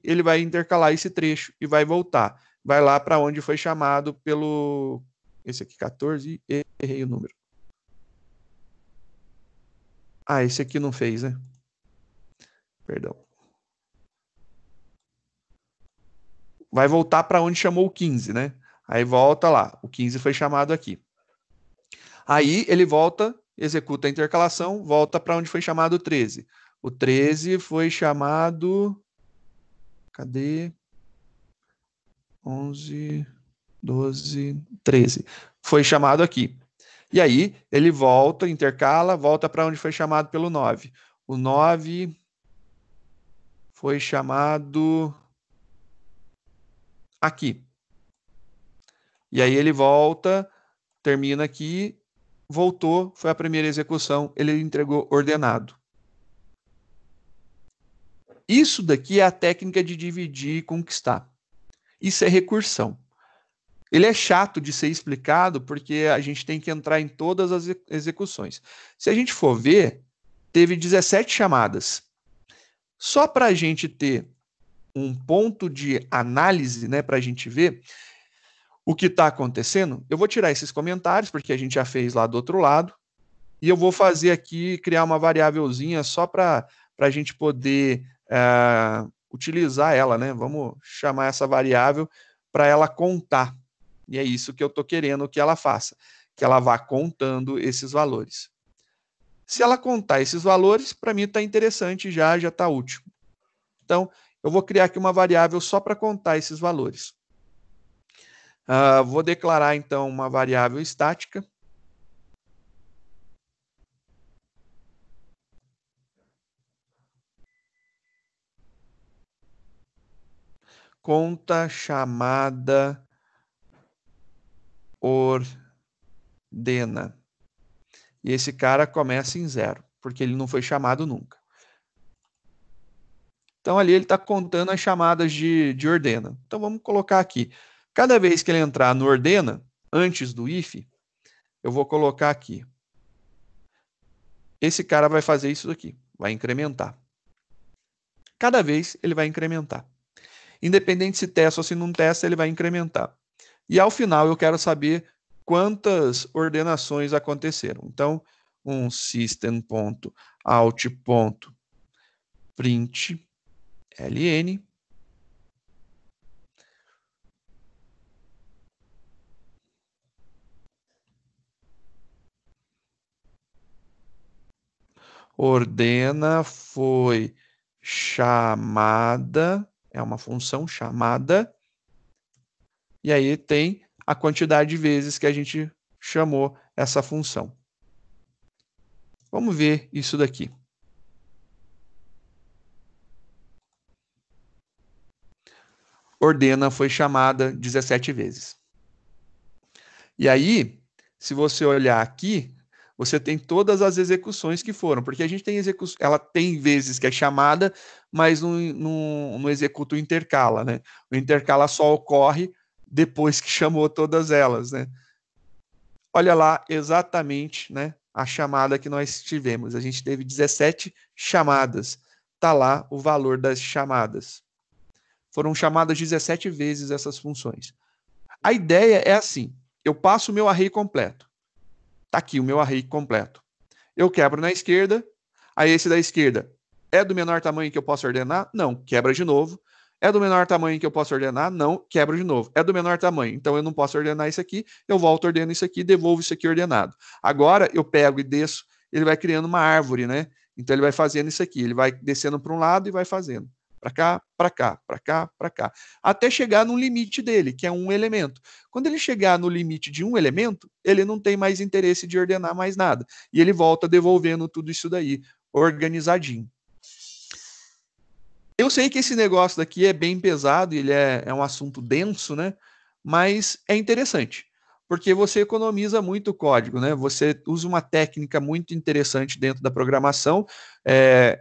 ele vai intercalar esse trecho e vai voltar. Vai lá para onde foi chamado pelo... Esse aqui, 14, errei o número. Ah, esse aqui não fez, né? Perdão. Vai voltar para onde chamou o 15, né? Aí volta lá, o 15 foi chamado aqui. Aí ele volta, executa a intercalação, volta para onde foi chamado o 13. O 13 foi chamado... Cadê? 11, 12, 13. Foi chamado aqui. E aí ele volta, intercala, volta para onde foi chamado pelo 9. O 9 foi chamado aqui. E aí ele volta, termina aqui, voltou, foi a primeira execução, ele entregou ordenado. Isso daqui é a técnica de dividir e conquistar. Isso é recursão. Ele é chato de ser explicado porque a gente tem que entrar em todas as execuções. Se a gente for ver, teve 17 chamadas. Só para a gente ter um ponto de análise, né, para a gente ver o que está acontecendo, eu vou tirar esses comentários, porque a gente já fez lá do outro lado, e eu vou fazer aqui, criar uma variávelzinha só para a gente poder utilizar ela, né? Vamos chamar essa variável para ela contar. E é isso que eu estou querendo que ela faça, que ela vá contando esses valores. Se ela contar esses valores, para mim está interessante, já está útil. Então, eu vou criar aqui uma variável só para contar esses valores. Vou declarar, então, uma variável estática. Conta chamada ordena. E esse cara começa em 0, porque ele não foi chamado nunca. Então, ali ele está contando as chamadas de ordena. Então, vamos colocar aqui. Cada vez que ele entrar no ordena, antes do if, eu vou colocar aqui. Esse cara vai fazer isso daqui, vai incrementar. Cada vez ele vai incrementar. Independente se testa ou se não testa, ele vai incrementar. E ao final eu quero saber quantas ordenações aconteceram. Então, um system.out.print ln ordena foi chamada, é uma função chamada, e aí tem a quantidade de vezes que a gente chamou essa função. Vamos ver isso daqui. Ordena foi chamada 17 vezes. E aí, se você olhar aqui, você tem todas as execuções que foram, porque a gente tem ela tem vezes que é chamada, mas não executa o intercala, né? O intercala só ocorre depois que chamou todas elas, né? Olha lá exatamente, né, a chamada que nós tivemos. A gente teve 17 chamadas. Tá lá o valor das chamadas. Foram chamadas 17 vezes essas funções. A ideia é assim, eu passo o meu array completo. Tá aqui o meu array completo. Eu quebro na esquerda, aí esse da esquerda é do menor tamanho que eu posso ordenar? Não, quebra de novo. É do menor tamanho que eu posso ordenar? Não, quebra de novo. É do menor tamanho, então eu não posso ordenar isso aqui, eu volto, ordeno isso aqui, devolvo isso aqui ordenado. Agora eu pego e desço, ele vai criando uma árvore, né? Então ele vai fazendo isso aqui, ele vai descendo para um lado e vai fazendo. Para cá, para cá, para cá, para cá. Até chegar no limite dele, que é um elemento. Quando ele chegar no limite de um elemento, ele não tem mais interesse de ordenar mais nada. E ele volta devolvendo tudo isso daí, organizadinho. Eu sei que esse negócio daqui é bem pesado, ele é um assunto denso, né? Mas é interessante, porque você economiza muito código, né? Você usa uma técnica muito interessante dentro da programação.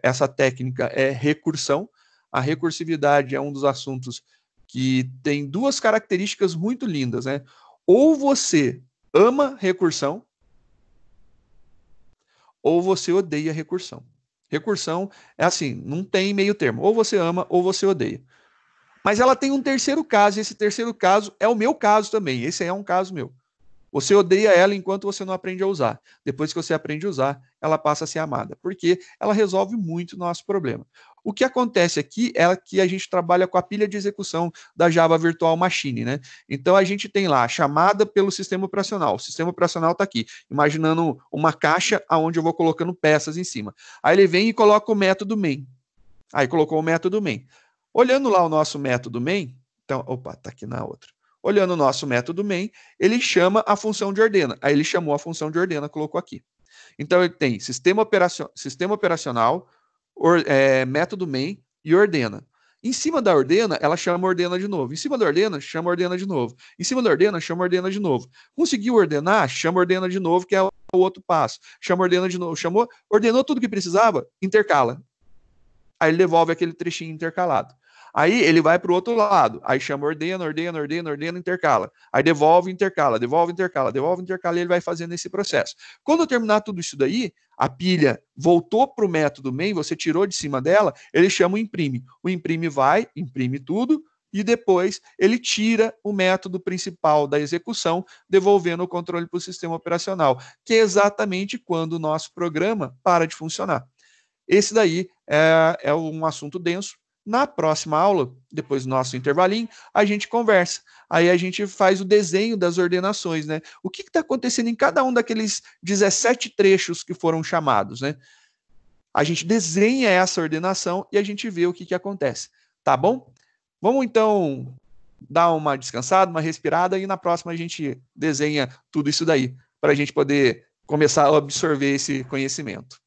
Essa técnica é recursão. A recursividade é um dos assuntos que tem duas características muito lindas, né? Ou você ama recursão, ou você odeia recursão. Recursão é assim, não tem meio termo. Ou você ama ou você odeia. Mas ela tem um terceiro caso, e esse terceiro caso é o meu caso também. Esse é um caso meu. Você odeia ela enquanto você não aprende a usar. Depois que você aprende a usar, ela passa a ser amada, porque ela resolve muito o nosso problema. O que acontece aqui é que a gente trabalha com a pilha de execução da Java Virtual Machine, né? Então a gente tem lá a chamada pelo sistema operacional. O sistema operacional está aqui, imaginando uma caixa onde eu vou colocando peças em cima. Aí ele vem e coloca o método main. Aí colocou o método main. Olhando lá o nosso método main, então, opa, está aqui na outra. Olhando o nosso método main, ele chama a função de ordena. Aí ele chamou a função de ordena, colocou aqui. Então ele tem sistema operacional, método main e ordena. Em cima da ordena, ela chama ordena de novo. Em cima da ordena, chama ordena de novo. Em cima da ordena, chama ordena de novo. Conseguiu ordenar, chama ordena de novo, que é o outro passo. Chama ordena de novo. Chamou, ordenou tudo que precisava, intercala. Aí ele devolve aquele trechinho intercalado. Aí ele vai para o outro lado. Aí chama ordena, ordena, ordena, ordena, intercala. Aí devolve, intercala, devolve, intercala, devolve, intercala, e ele vai fazendo esse processo. Quando terminar tudo isso daí, a pilha voltou para o método main, você tirou de cima dela, ele chama o imprime. O imprime vai, imprime tudo, e depois ele tira o método principal da execução, devolvendo o controle para o sistema operacional, que é exatamente quando o nosso programa para de funcionar. Esse daí é um assunto denso. Na próxima aula, depois do nosso intervalinho, a gente conversa. Aí a gente faz o desenho das ordenações, né? O que está acontecendo em cada um daqueles 17 trechos que foram chamados, né? A gente desenha essa ordenação e a gente vê o que acontece. Tá bom? Vamos então dar uma descansada, uma respirada, e na próxima a gente desenha tudo isso daí, para a gente poder começar a absorver esse conhecimento.